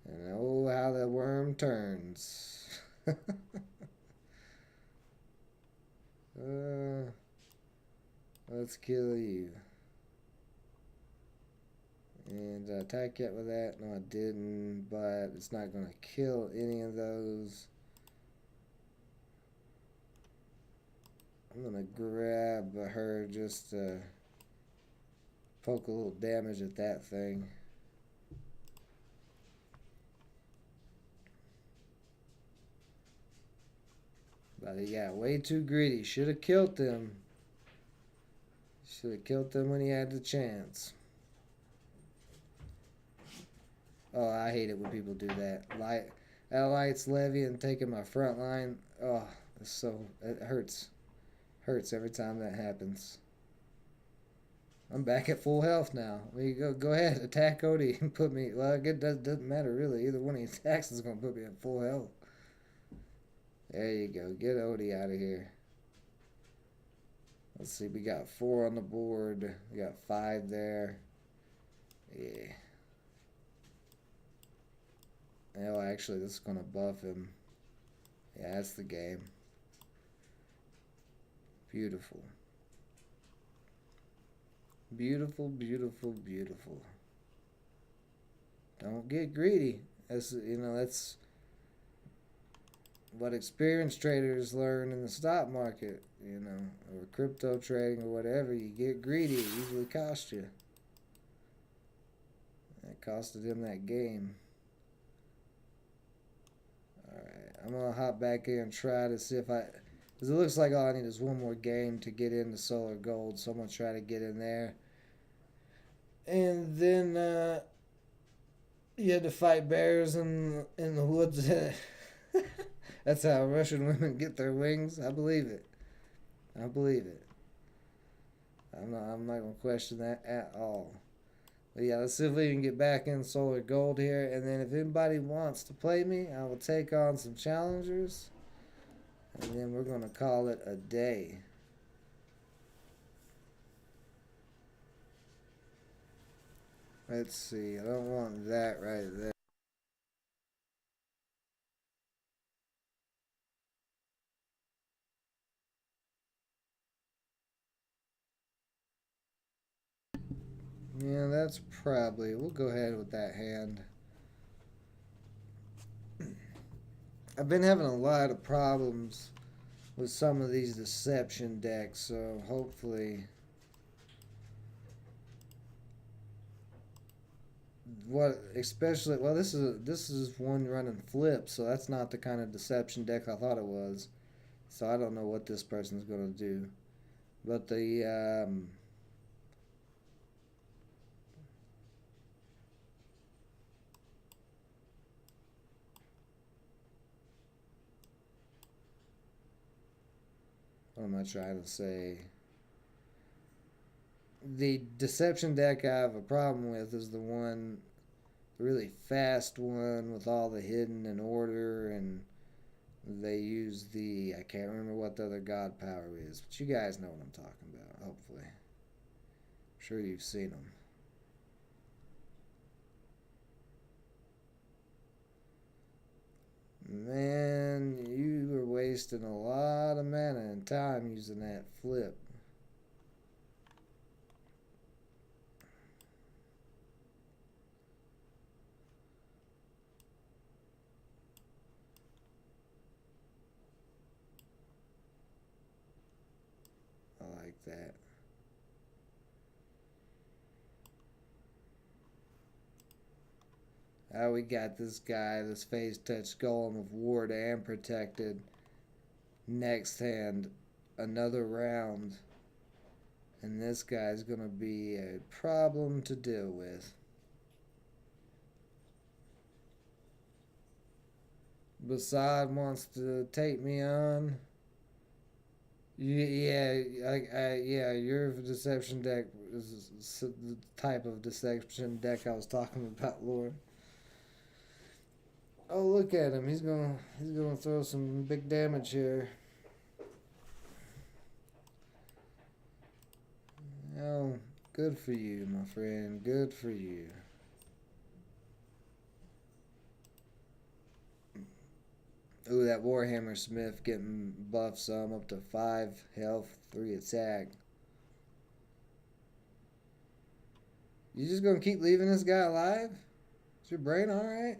[SPEAKER 1] And oh, how the worm turns. Let's kill you. And attack it with that. No, I didn't, but it's not going to kill any of those. I'm going to grab her just to poke a little damage at that thing. But he got way too greedy. Should have killed them. Should have killed them when he had the chance. Oh, I hate it when people do that. Light's Levy and taking my front line. Oh, it hurts. Hurts every time that happens. I'm back at full health now. There you go. Go ahead, attack Odie and put me. Well, it doesn't matter really. Either one of these attacks is gonna put me at full health. There you go. Get Odie out of here. Let's see. We got 4 on the board. We got 5 there. Yeah. Oh, actually, this is going to buff him. Yeah, that's the game. Beautiful. Beautiful, beautiful, beautiful. Don't get greedy. That's what experienced traders learn in the stock market, or crypto trading or whatever. You get greedy, it usually costs you. That costed him that game. Alright, I'm going to hop back in and try to see if because it looks like all I need is one more game to get into Solar Gold, so I'm going to try to get in there. And then you had to fight bears in the woods. That's how Russian women get their wings. I believe it. I believe it. I'm not going to question that at all. But yeah, let's see if we can get back in Solar Gold here. And then if anybody wants to play me, I will take on some challengers. And then we're going to call it a day. Let's see. I don't want that right there. Yeah, that's probably... We'll go ahead with that hand. I've been having a lot of problems with some of these deception decks, so hopefully what especially well this is one running flip, so that's not the kind of deception deck I thought it was. So I don't know what this person's gonna do. But the what am I trying to say? The deception deck I have a problem with is the one, the really fast one with all the hidden and order, and they use the, I can't remember what the other god power is, but you guys know what I'm talking about, hopefully. I'm sure you've seen them. Man, you were wasting a lot of mana and time using that flip. I like that. We got this guy, this phase touch golem of ward and protected. Next hand, another round. And this guy's gonna be a problem to deal with. Basad wants to take me on. Yeah, yeah, your deception deck is the type of deception deck I was talking about, Lord. Oh, look at him. He's gonna throw some big damage here. Oh, good for you, my friend. Good for you. Ooh, that Warhammer Smith getting buffed some up to 5 health, 3 attack. You just gonna keep leaving this guy alive? Is your brain alright?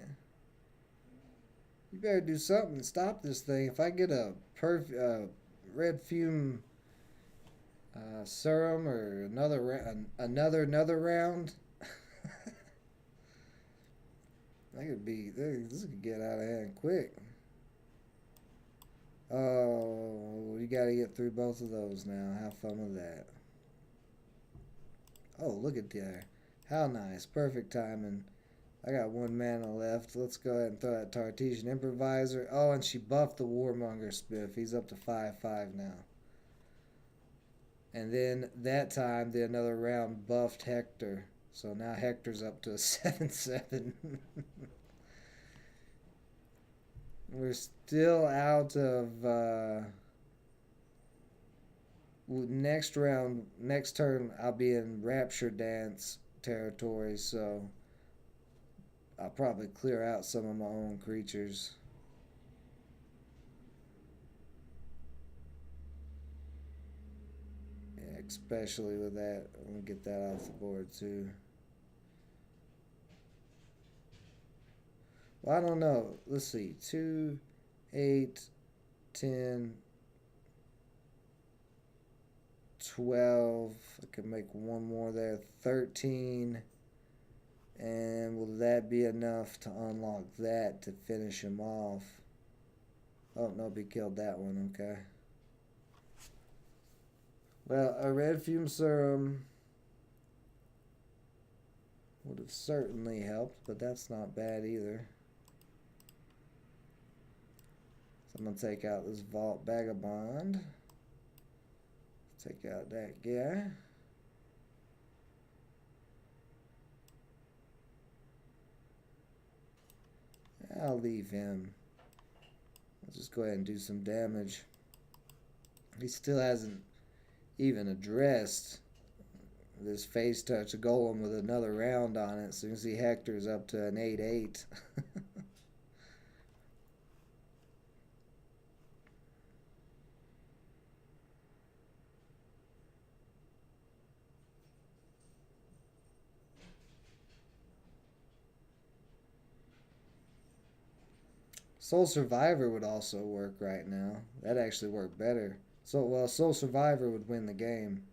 [SPEAKER 1] You better do something to stop this thing. If I get a red fume serum or another round, that could be, this could get out of hand quick. Oh, you gotta get through both of those now. Have fun with that. Oh, look at there. How nice. Perfect timing. I got 1 mana left. Let's go ahead and throw that Tartesian Improviser. Oh, and she buffed the Warmonger Smith. He's up to 5/5 now. And then that time, another round buffed Hector. So now Hector's up to a 7/7. We're still out of next round. Next turn, I'll be in Rapture Dance territory, so I'll probably clear out some of my own creatures. Yeah, especially with that. I'm going to get that off the board too. Well, I don't know. Let's see. 2, 8, 10, 12. I could make one more there. 13. And will that be enough to unlock that to finish him off? Oh, nope, he killed that one. Okay. Well, a red fume serum would have certainly helped, but that's not bad either. So I'm going to take out this Vault Vagabond. Take out that guy. I'll leave him. I'll just go ahead and do some damage. He still hasn't even addressed this face touch golem with another round on it. So you can see Hector's up to an 8/8. Soul Survivor would also work right now. That'd actually work better. So, well, Soul Survivor would win the game.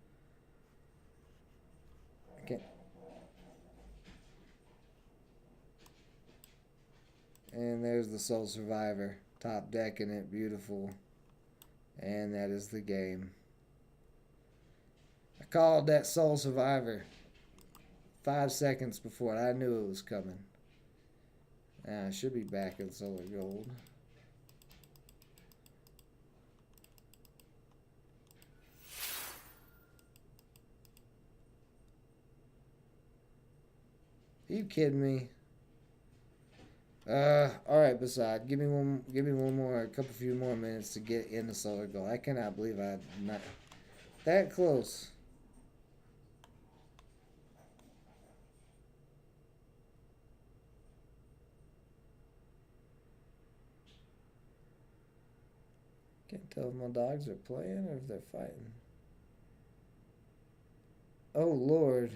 [SPEAKER 1] I can't. And there's the Soul Survivor. Top decking it. Beautiful. And that is the game. I called that Soul Survivor 5 seconds before I knew it was coming. I should be back in Solar Gold. Are you kidding me? Alright, Beside, give me one more, a few more minutes to get into Solar Gold. I cannot believe I'm not that close. Can't tell if my dogs are playing or if they're fighting. Oh Lord.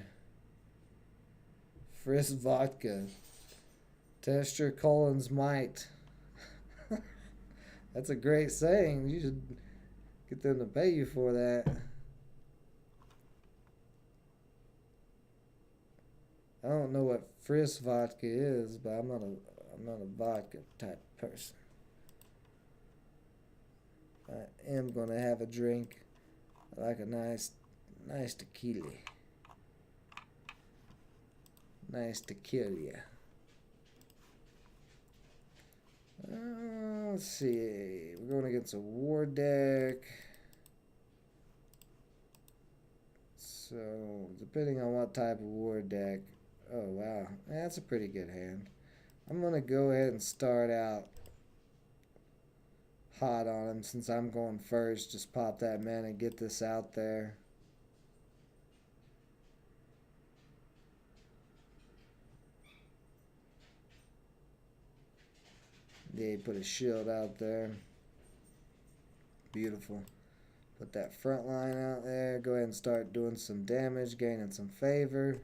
[SPEAKER 1] Frisk vodka. Test your colon's might. That's a great saying. You should get them to pay you for that. I don't know what Frisk vodka is, but I'm not a vodka type person. I am gonna have a drink. I like a nice tequila. Nice tequila. Let's see. We're going against a war deck. So, depending on what type of war deck. Oh, wow. That's a pretty good hand. I'm going to go ahead and start out hot on him since I'm going first. Just pop that mana and get this out there. Yeah, he put a shield out there. Beautiful. Put that front line out there. Go ahead and start doing some damage, gaining some favor.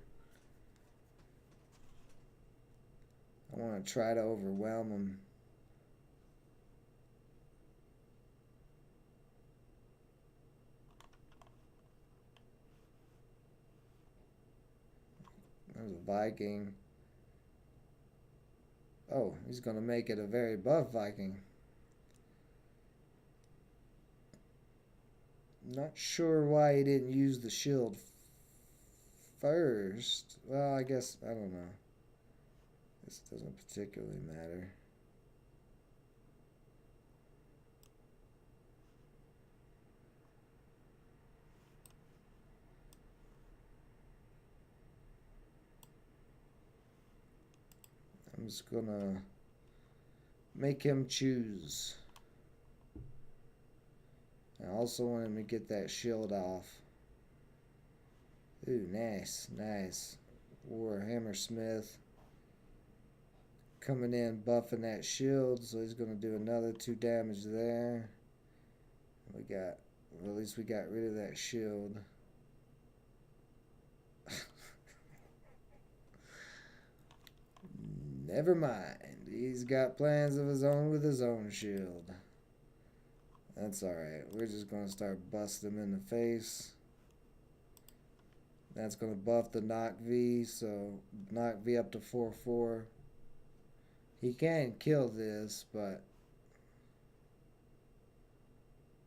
[SPEAKER 1] I want to try to overwhelm him. There's a Viking. Oh, he's going to make it a very buff Viking. Not sure why he didn't use the shield first. Well, I guess, I don't know. This doesn't particularly matter. I'm just gonna make him choose. I also want him to get that shield off. Ooh, nice, nice. Warhammer Smith coming in, buffing that shield, so he's gonna do another 2 damage there. We got, well, at least we got rid of that shield. Never mind. He's got plans of his own with his own shield. That's alright. We're just going to start busting him in the face. That's going to buff the knock V. So knock V up to 4/4. He can kill this, but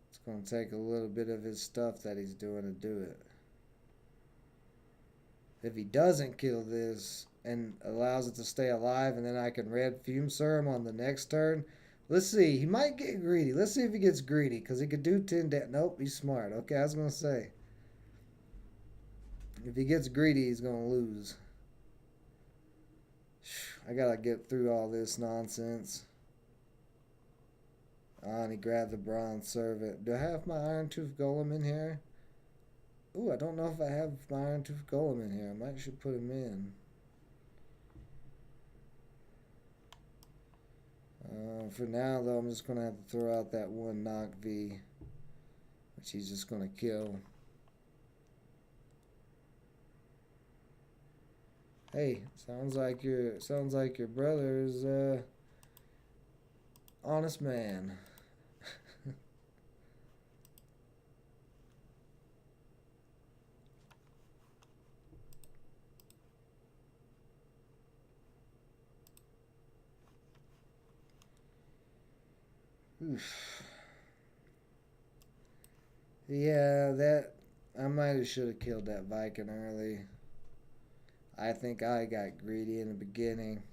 [SPEAKER 1] it's going to take a little bit of his stuff that he's doing to do it. If he doesn't kill this and allows it to stay alive, and then I can red fume serum on the next turn. Let's see. He might get greedy. Let's see if he gets greedy, because he could do 10 damage. Nope, he's smart. Okay, I was going to say. If he gets greedy, he's going to lose. I got to get through all this nonsense. And he grabbed the bronze servant. Do I have my Iron Tooth Golem in here? Ooh, I don't know if I have my Iron Tooth Golem in here. I might should put him in. For now, though, I'm just going to have to throw out that one knock V, which he's just going to kill. Hey, sounds like your brother is honest man. Yeah, that I might have should have killed that Viking early. I think I got greedy in the beginning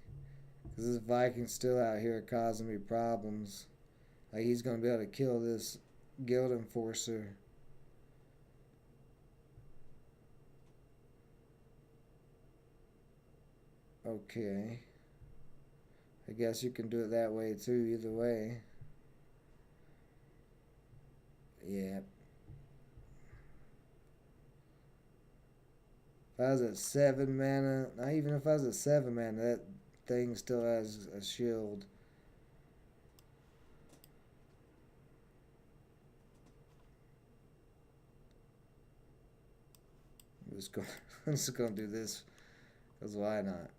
[SPEAKER 1] because this Viking's still out here causing me problems. Like he's gonna be able to kill this guild enforcer. Okay. I guess you can do it that way too, either way. Yeah. If I was at 7 mana, not even if I was at 7 mana, that thing still has a shield. I'm just gonna do this, because why not?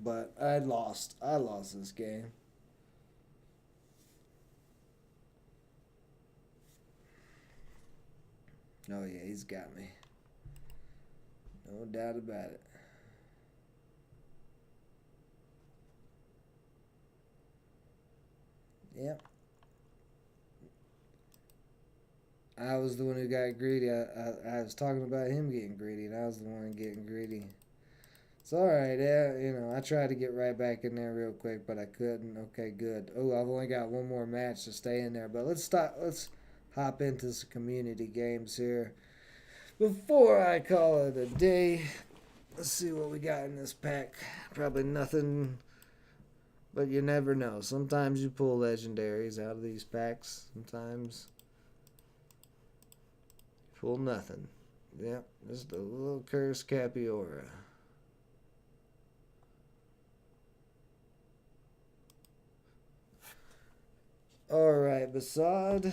[SPEAKER 1] But I lost. I lost this game. Oh yeah, he's got me. No doubt about it. Yep. I was the one who got greedy. I was talking about him getting greedy, and I was the one getting greedy. It's alright, yeah, I tried to get right back in there real quick, but I couldn't. Okay, good. Oh, I've only got one more match to stay in there, but let's hop into some community games here. Before I call it a day, let's see what we got in this pack. Probably nothing, but you never know. Sometimes you pull legendaries out of these packs. Sometimes you pull nothing. Yep, just a little cursed Capiora. Alright, Basad.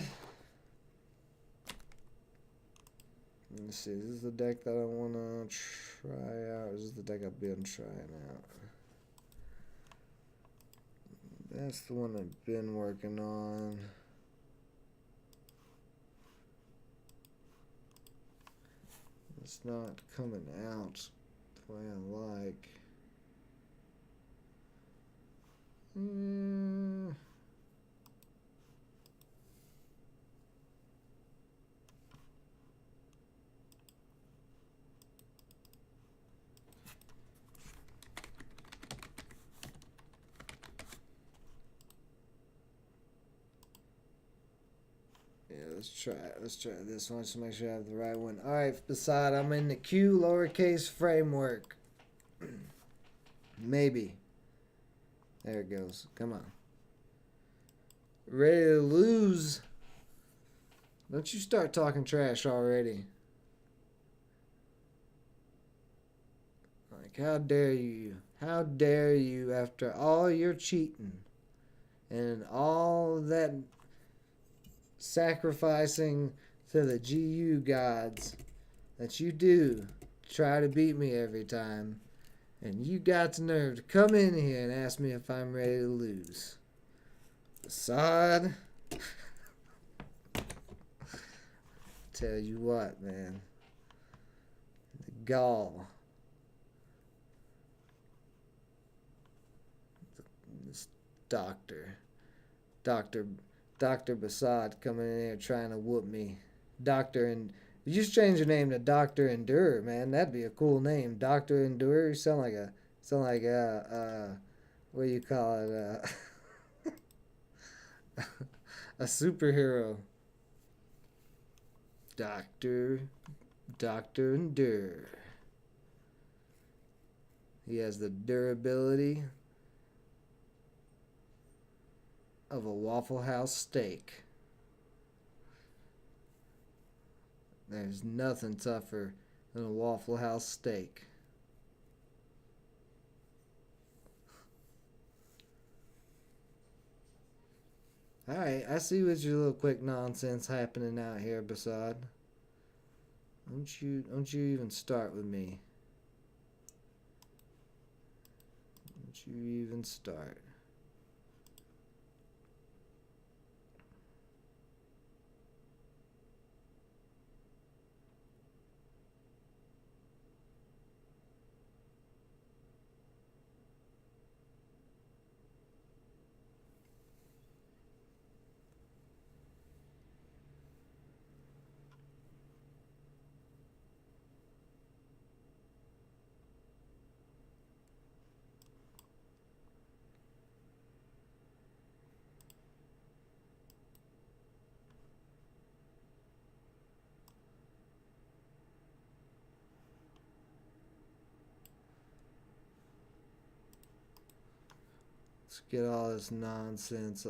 [SPEAKER 1] Let's see, is this the deck that I want to try out? Or is this the deck I've been trying out? That's the one I've been working on. It's not coming out the way I like. Let's try this one to make sure I have the right one. Alright, beside I'm in the Q lowercase framework. Maybe. There it goes. Come on. Ready to lose. Don't you start talking trash already. Like, how dare you? How dare you, after all your cheating and all that sacrificing to the GU gods that you do, try to beat me every time, and you got the nerve to come in here and ask me if I'm ready to lose. Assad. Tell you what, man. The gall. This Dr. Basad coming in here trying to whoop me. You just change your name to Dr. Endure, man. That'd be a cool name. Dr. Endure. You sound like what do you call it? A superhero. Dr. Endure. He has the durability of a Waffle House steak. There's nothing tougher than a Waffle House steak. Alright, I see what your little quick nonsense happening out here, Basad. Don't you even start with me. Don't you even start. Let's get all this nonsense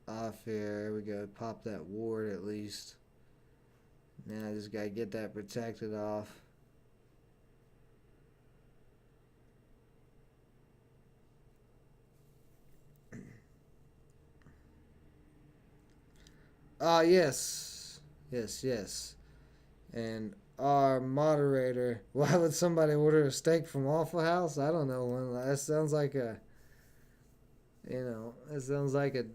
[SPEAKER 1] off here. There we go. Pop that ward at least. Now I just gotta get that protected off. Ah, yes. Yes, yes. And our moderator, why would somebody order a steak from Waffle House? I don't know. That sounds like that sounds like a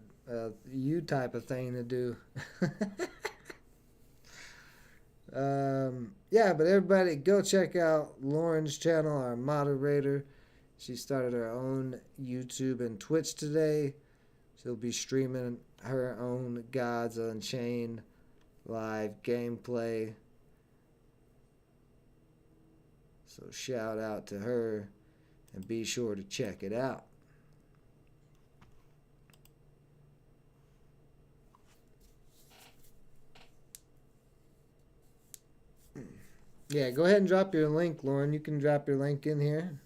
[SPEAKER 1] you type of thing to do. Yeah, but everybody go check out Lauren's channel, our moderator. She started her own YouTube and Twitch today. She'll be streaming her own Gods Unchained live gameplay. So shout out to her and be sure to check it out. Yeah, go ahead and drop your link, Lauren. You can drop your link in here.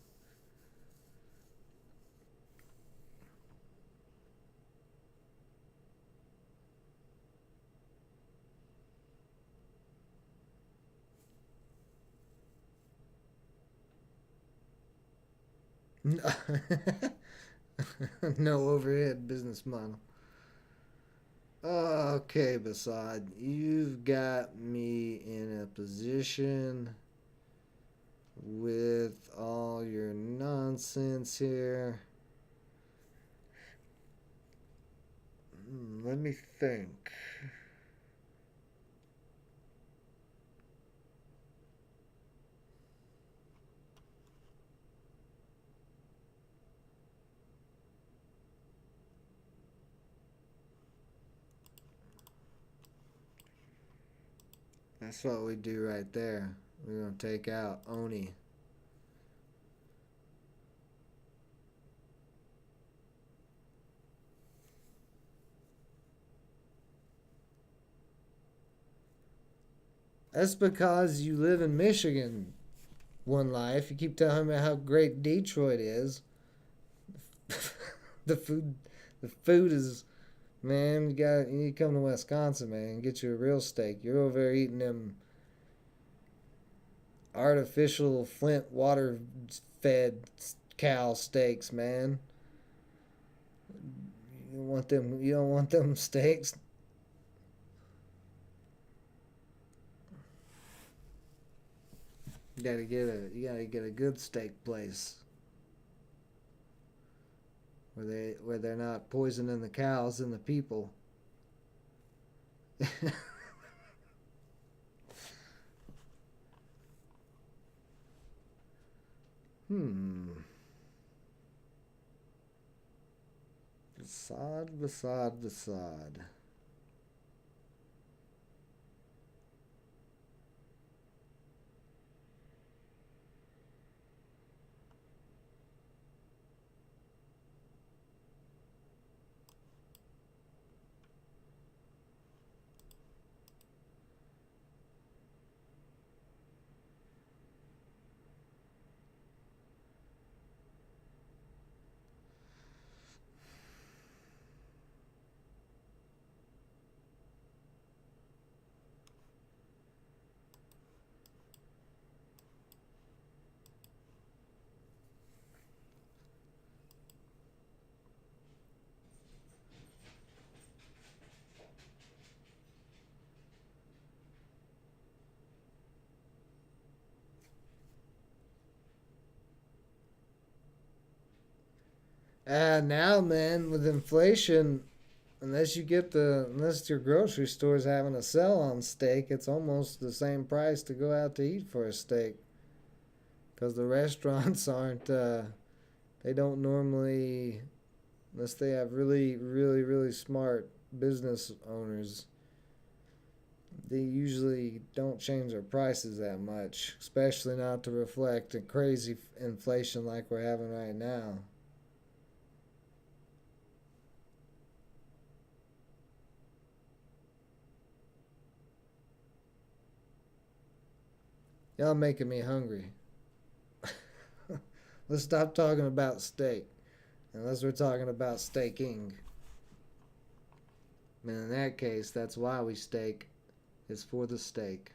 [SPEAKER 1] No overhead business model. Okay, Basad, you've got me in a position with all your nonsense here. Let me think. That's what we do right there. We're going to take out Oni. That's because you live in Michigan, One Life. You keep telling me how great Detroit is. the food is, man, you need to come to Wisconsin, man, and get you a real steak. You're over there eating them artificial Flint water fed cow steaks, man. You don't want them steaks. You gotta get a good steak place where they're not poisoning the cows and the people. Basad. Now, man, with inflation, unless your grocery store's having a sale on steak, it's almost the same price to go out to eat for a steak. Because the restaurants aren't, they don't normally, unless they have really, really, really smart business owners, they usually don't change their prices that much, especially not to reflect a crazy inflation like we're having right now. Y'all making me hungry. Let's stop talking about steak. Unless we're talking about staking. And in that case, that's why we stake. It's for the stake.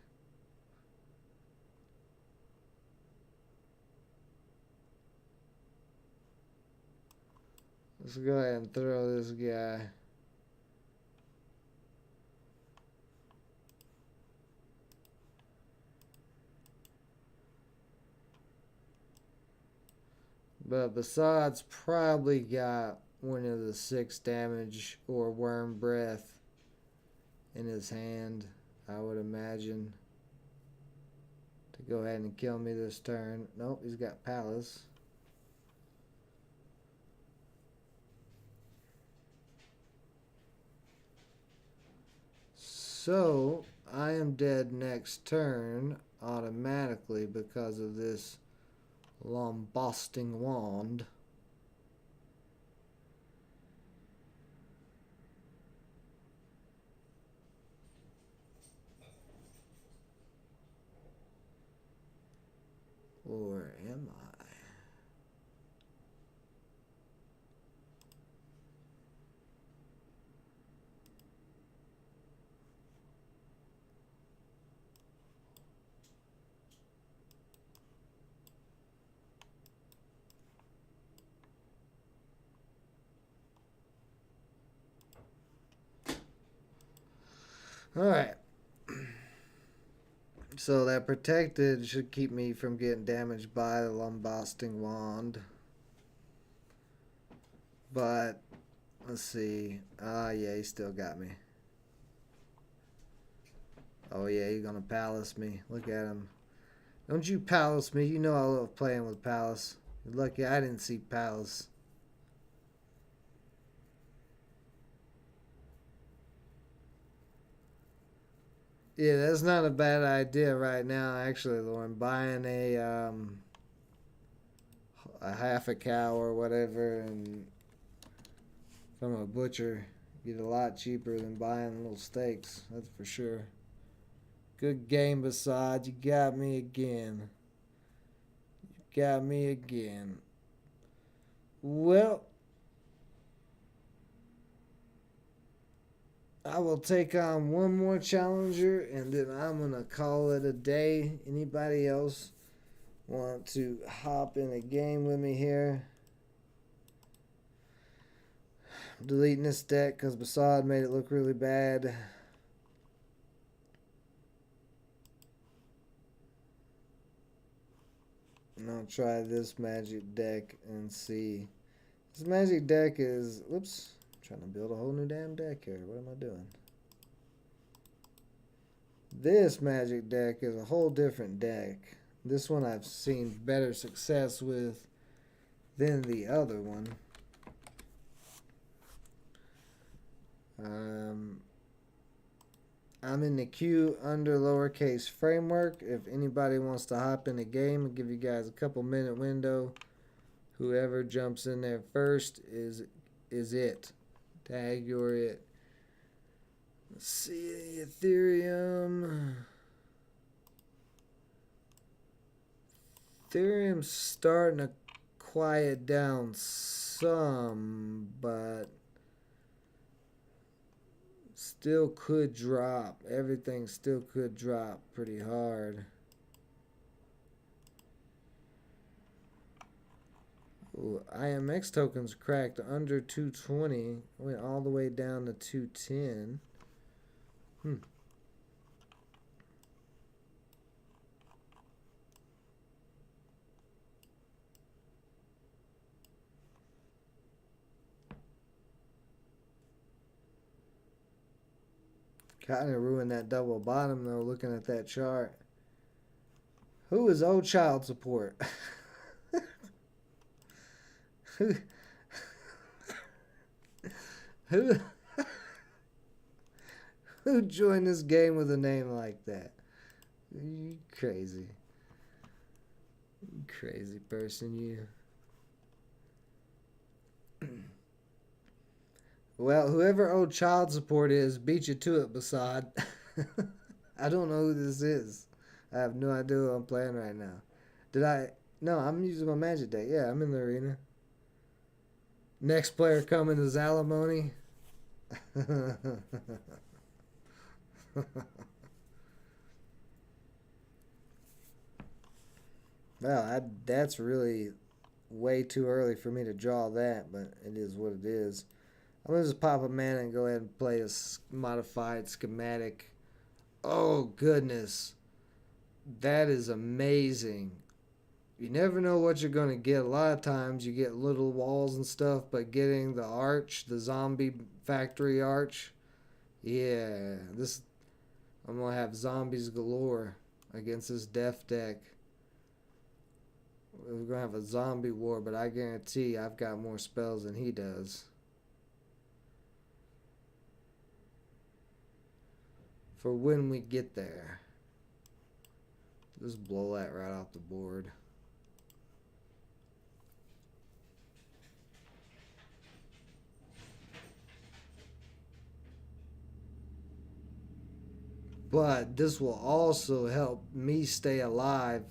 [SPEAKER 1] Let's go ahead and throw this guy. But besides, probably got one of the 6 damage or worm breath in his hand, I would imagine, to go ahead and kill me this turn. Nope, he's got Palace. So, I am dead next turn automatically because of this lambasting wand. Or am I? Alright. So that protected should keep me from getting damaged by the lambasting wand. But, let's see. Ah, yeah, he still got me. Oh, yeah, he's gonna palace me. Look at him. Don't you palace me. You know I love playing with palace. You're lucky I didn't see palace. Yeah, that's not a bad idea right now, actually, Lauren. Buying a half a cow or whatever, and from a butcher, get a lot cheaper than buying little steaks. That's for sure. Good game, besides. You got me again. You got me again. Well, I will take on one more challenger, and then I'm going to call it a day. Anybody else want to hop in a game with me here? I'm deleting this deck because Basad made it look really bad. And I'll try this magic deck and see. This magic deck is... Whoops. Trying to build a whole new damn deck here. What am I doing? This magic deck is a whole different deck. This one I've seen better success with than the other one. I'm in the queue under lowercase framework. If anybody wants to hop in the game, I'll give you guys a couple minute window. Whoever jumps in there first is it. Tag, you're it. Let's see, Ethereum. Ethereum's starting to quiet down some, but still could drop. Everything still could drop pretty hard. Ooh, IMX tokens cracked under 220. Went all the way down to 210. Kind of ruined that double bottom though, looking at that chart. Who is old child support? who who joined this game with a name like that? You crazy. You crazy person, you. Well, whoever owed child support is, beat you to it, Basad. I don't know who this is. I have no idea who I'm playing right now. Did I? No, I'm using my magic deck. Yeah, I'm in the arena. Next player coming is alimony. Well, that's really way too early for me to draw that, but it is what it is. I'm going to just pop a mana and go ahead and play a modified schematic. Oh, goodness. That is amazing. You never know what you're going to get. A lot of times you get little walls and stuff, but getting the arch, the zombie factory arch, yeah, this I'm going to have zombies galore against this death deck. We're going to have a zombie war, but I guarantee I've got more spells than he does. For when we get there. Just blow that right off the board. But this will also help me stay alive.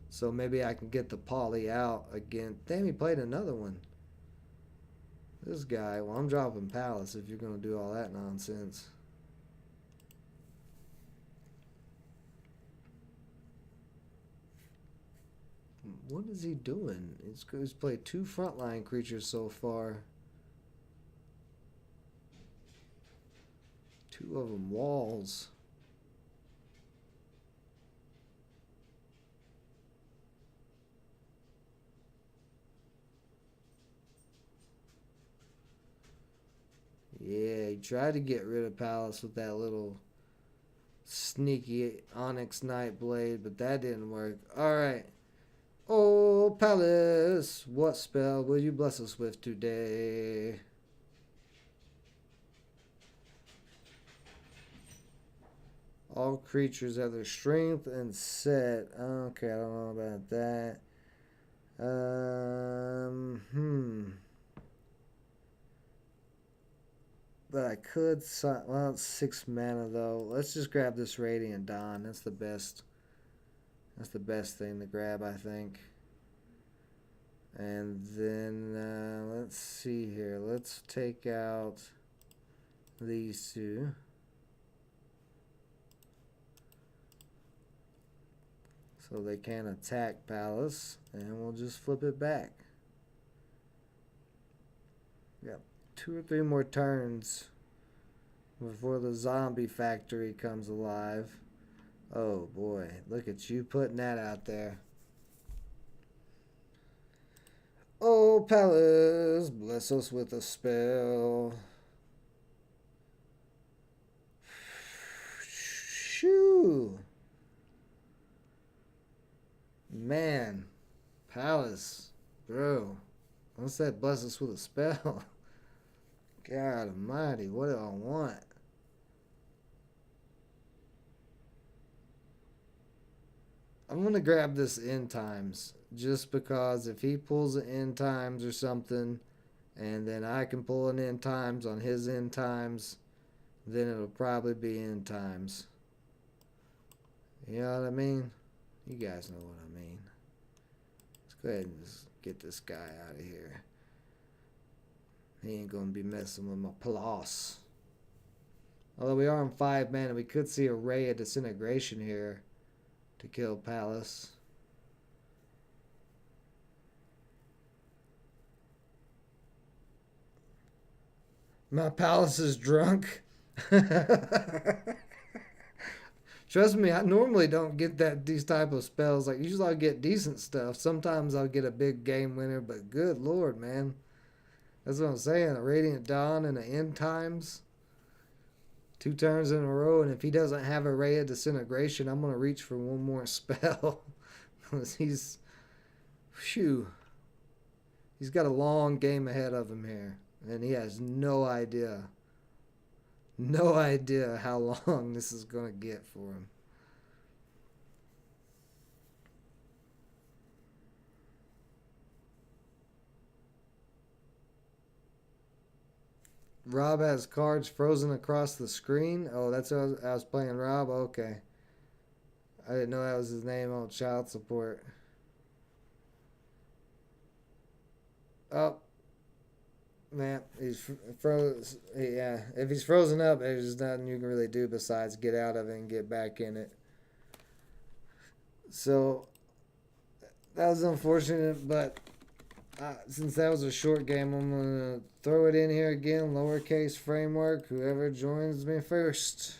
[SPEAKER 1] So maybe I can get the poly out again. Damn, he played another one. This guy, well, I'm dropping Palace if you're going to do all that nonsense. What is he doing? He's played 2 frontline creatures so far. 2 of them walls. Yeah, he tried to get rid of Palace with that little sneaky Onyx Nightblade, but that didn't work. Alright. Oh, Palace, what spell will you bless us with today? All creatures have their strength and set. Okay, I don't know about that. But I could, well, it's 6 mana though. Let's just grab this Radiant Dawn. That's the best. That's the best thing to grab, I think. And then let's see here. Let's take out these 2. So they can't attack Palace, and we'll just flip it back. Yep. 2 or 3 more turns before the zombie factory comes alive. Oh boy, look at you putting that out there. Oh, Palace, bless us with a spell. Shoo. Man, Palace, bro. What's that bless us with a spell? God almighty, what do I want? I'm going to grab this end times. Just because if he pulls an end times or something, and then I can pull an end times on his end times, then it'll probably be end times. You know what I mean? You guys know what I mean. Let's go ahead and just get this guy out of here. He ain't gonna be messing with my plus. Although we are on 5 mana, we could see a Ray of Disintegration here to kill Palace. My Palace is drunk. Trust me, I normally don't get these type of spells. Like usually I'll get decent stuff. Sometimes I'll get a big game winner, but good lord, man. That's what I'm saying. A Radiant Dawn and an End Times. 2 turns in a row, and if he doesn't have a Ray of Disintegration, I'm gonna reach for one more spell. Because he's got a long game ahead of him here. And he has no idea how long this is going to get for him. Rob has cards frozen across the screen. Oh, that's what I was playing Rob? Okay. I didn't know that was his name on child support. Oh. Man, he's froze. Yeah, if he's frozen up, there's nothing you can really do besides get out of it and get back in it. So that was unfortunate, but since that was a short game, I'm gonna throw it in here again. Lowercase framework. Whoever joins me first.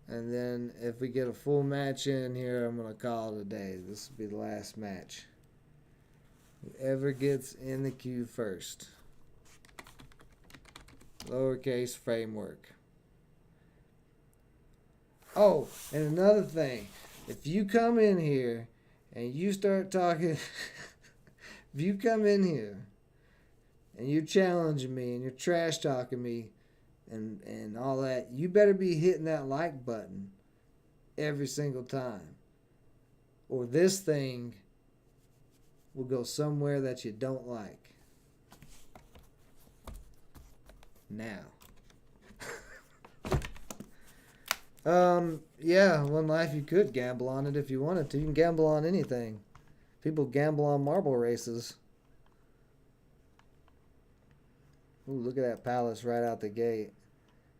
[SPEAKER 1] And then if we get a full match in here, I'm going to call it a day. This will be the last match. Whoever gets in the queue first. Lowercase framework. Oh, and another thing. If you come in here and you start talking... if you come in here and you're challenging me and you're trash talking me and all that, you better be hitting that like button every single time. Or this thing will go somewhere that you don't like. Now. Yeah, One Life, you could gamble on it if you wanted to. You can gamble on anything. People gamble on marble races. Ooh, look at that palace right out the gate.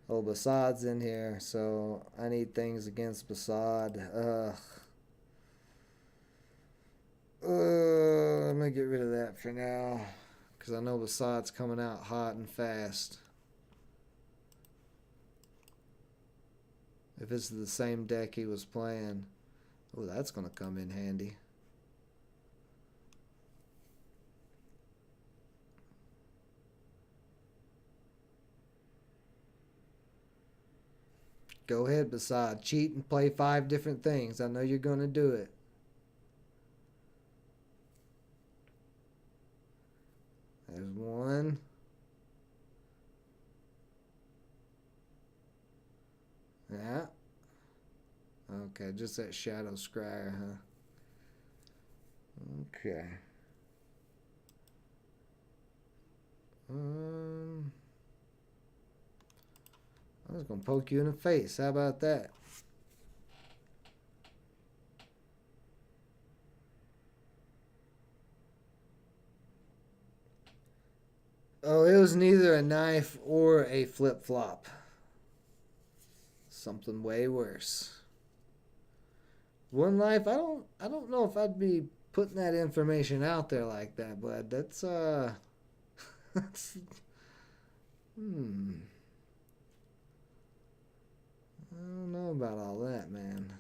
[SPEAKER 1] Oh, Bassad's in here, so I need things against Bassad. I'm gonna get rid of that for now, because I know Bassad's coming out hot and fast. If it's the same deck he was playing. Oh, that's gonna come in handy. Go ahead, Bassad. Cheat and play 5 different things. I know you're gonna do it. There's one. Yeah. Okay, just that Shadow Scryer, huh? Okay. I was gonna poke you in the face. How about that? Oh, it was neither a knife or a flip-flop. Something way worse. One Life, I don't know if I'd be putting that information out there like that, but that's that's I don't know about all that, man.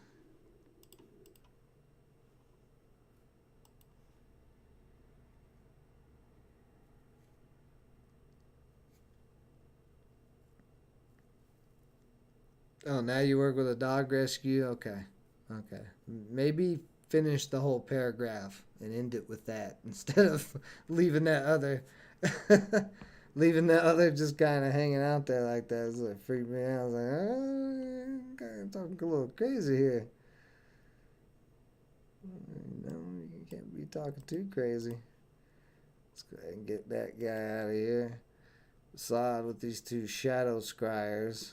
[SPEAKER 1] Oh, now you work with a dog rescue? Okay. Okay. Maybe finish the whole paragraph and end it with that instead of leaving that other leaving that other just kind of hanging out there like that. It's like freaked me out. I was like, I'm talking a little crazy here. No, you can't be talking too crazy. Let's go ahead and get that guy out of here. Side with these 2 Shadow Scryers.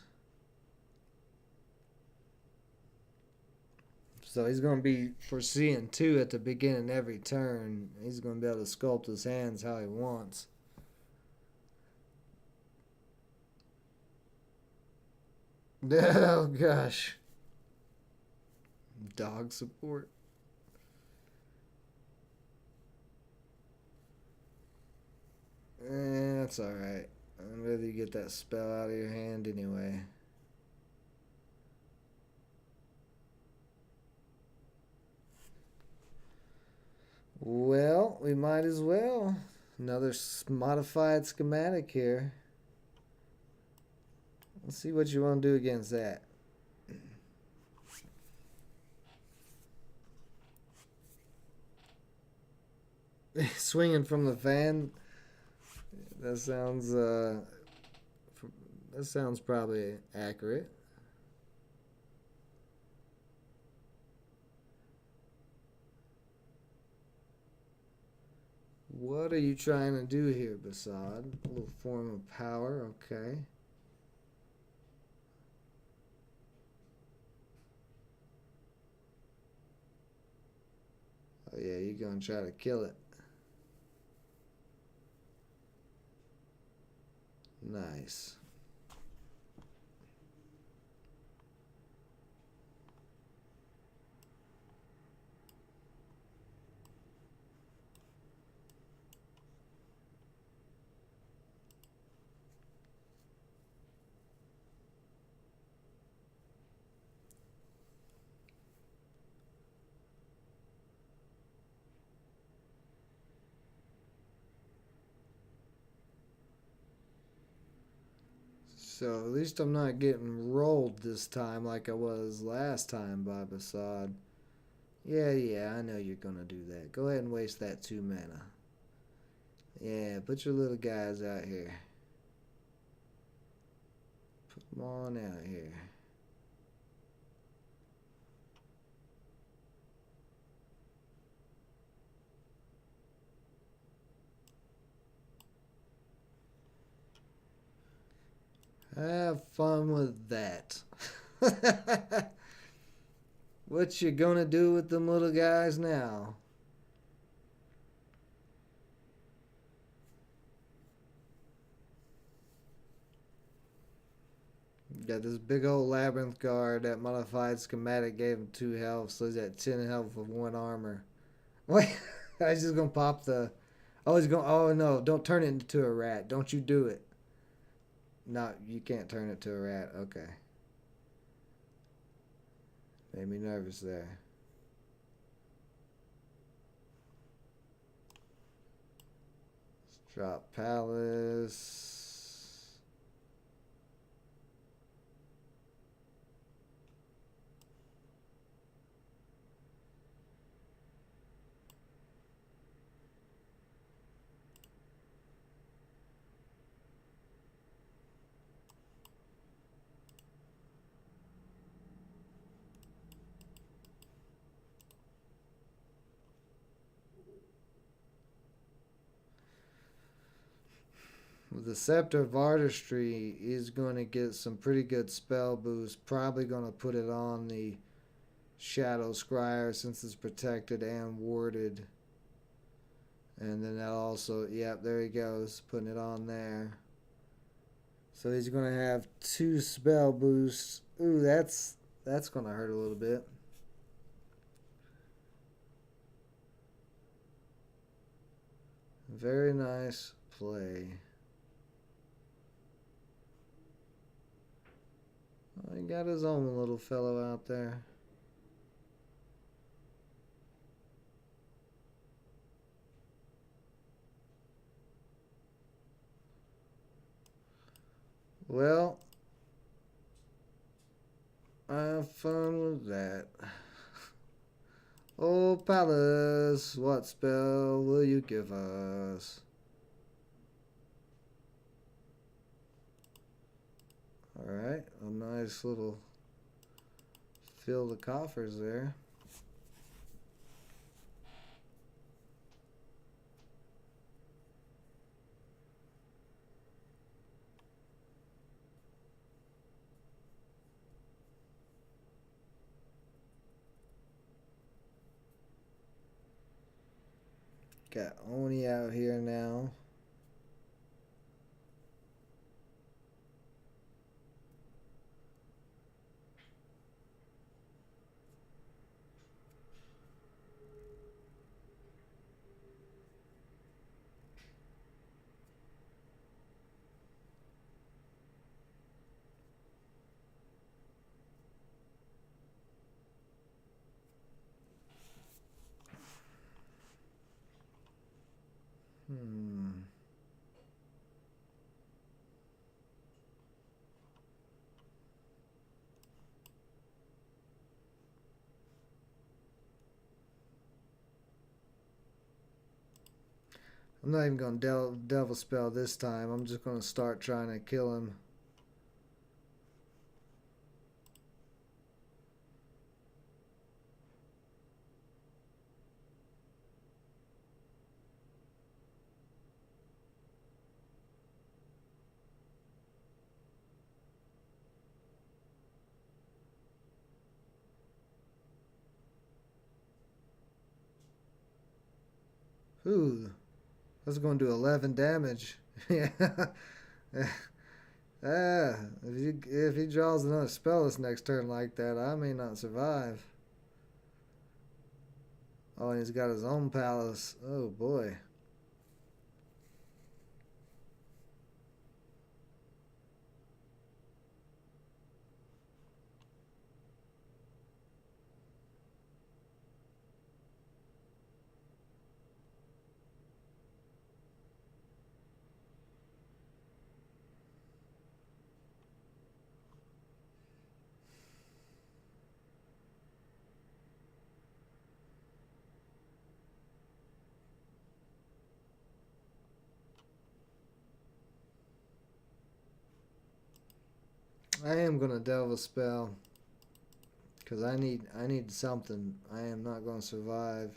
[SPEAKER 1] So he's going to be foreseeing 2 at the beginning of every turn. He's going to be able to sculpt his hands how he wants. Oh, gosh. Dog support. That's alright. I'd rather you get that spell out of your hand anyway. Well, we might as well. Another modified schematic here. Let's see what you want to do against that. Swinging from the fan. That sounds probably accurate. What are you trying to do here, Bassad? A little form of power, okay. Oh yeah, you're gonna try to kill it. Nice. So at least I'm not getting rolled this time like I was last time by Basad. Yeah, I know you're gonna do that. Go ahead and waste that 2 mana. Yeah, put your little guys out here. Put them on out here. Have fun with that. What you gonna do with them little guys now? Got this big old labyrinth guard. That modified schematic gave him 2 health, so he's at 10 health with 1 armor. Wait, I was just gonna pop the. Oh, he's going. Oh no! Don't turn it into a rat. Don't you do it. No, you can't turn it to a rat. Okay. Made me nervous there. Let's drop Palace. The Scepter of Artistry is going to get some pretty good spell boost. Probably going to put it on the Shadow Scryer since it's protected and warded. And then that also, yep, there he goes, putting it on there. So he's going to have 2 spell boosts. Ooh, that's going to hurt a little bit. Very nice play. Oh, he got his own little fellow out there. Well, have fun with that. Oh, Palace, what spell will you give us? Alright, a nice little fill the coffers there. Got Oni out here now. I'm not even going to Devil Spell this time. I'm just going to start trying to kill him. Ooh. That's going to do 11 damage. Yeah. Ah, if he draws another spell this next turn like that, I may not survive. Oh, and he's got his own palace. Oh boy. I am gonna delve a spell. Cause I need something. I am not gonna survive.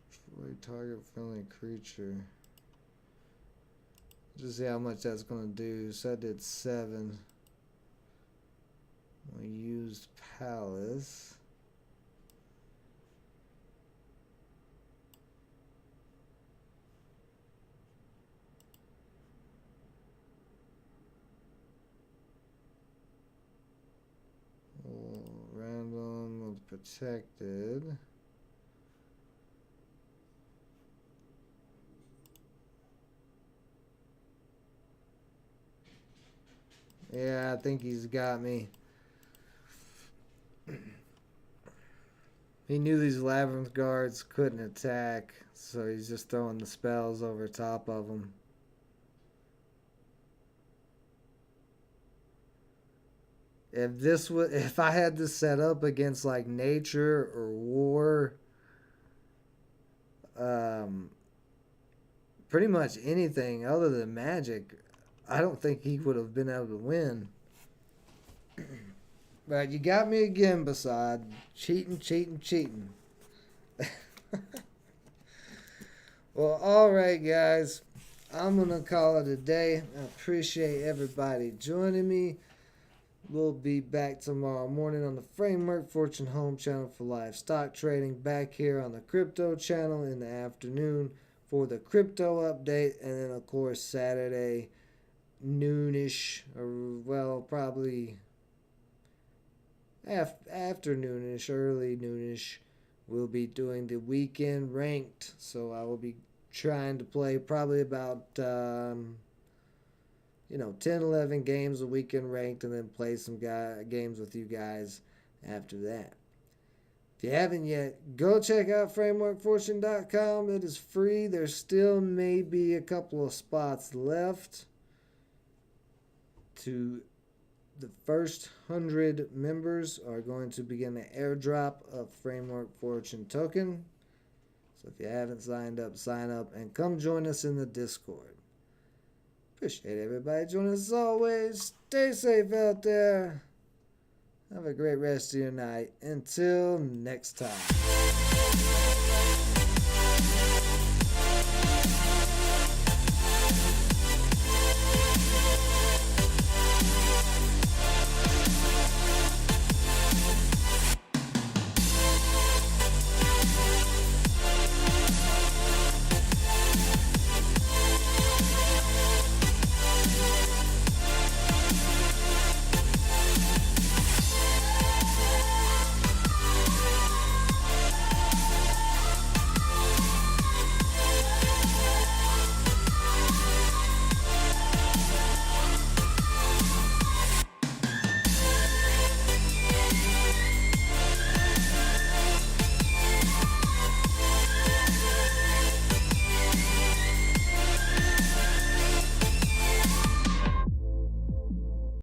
[SPEAKER 1] Destroy target friendly creature. Just see how much that's gonna do. So I did 7. I used Palace. Random with protected. Yeah, I think he's got me. He knew these Labyrinth guards couldn't attack, so he's just throwing the spells over top of them. If I had this set up against like nature or war, pretty much anything other than magic, I don't think he would have been able to win. But you got me again, Basad. Cheating. Well, alright, guys. I'm going to call it a day. I appreciate everybody joining me. We'll be back tomorrow morning on the Framework Fortune Home channel for live stock trading. Back here on the Crypto channel in the afternoon for the crypto update. And then, of course, Saturday noonish, or well, probably afternoonish, early noonish, we'll be doing the weekend ranked. So I will be trying to play probably about 10, 11 games a weekend ranked, and then play some games with you guys after that. If you haven't yet, go check out frameworkfortune.com. It is free. There still may be a couple of spots left to the first 100 members are going to begin the airdrop of Framework Fortune token. So if you haven't signed up, sign up and come join us in the Discord. Appreciate everybody joining us as always. Stay safe out there. Have a great rest of your night. Until next time.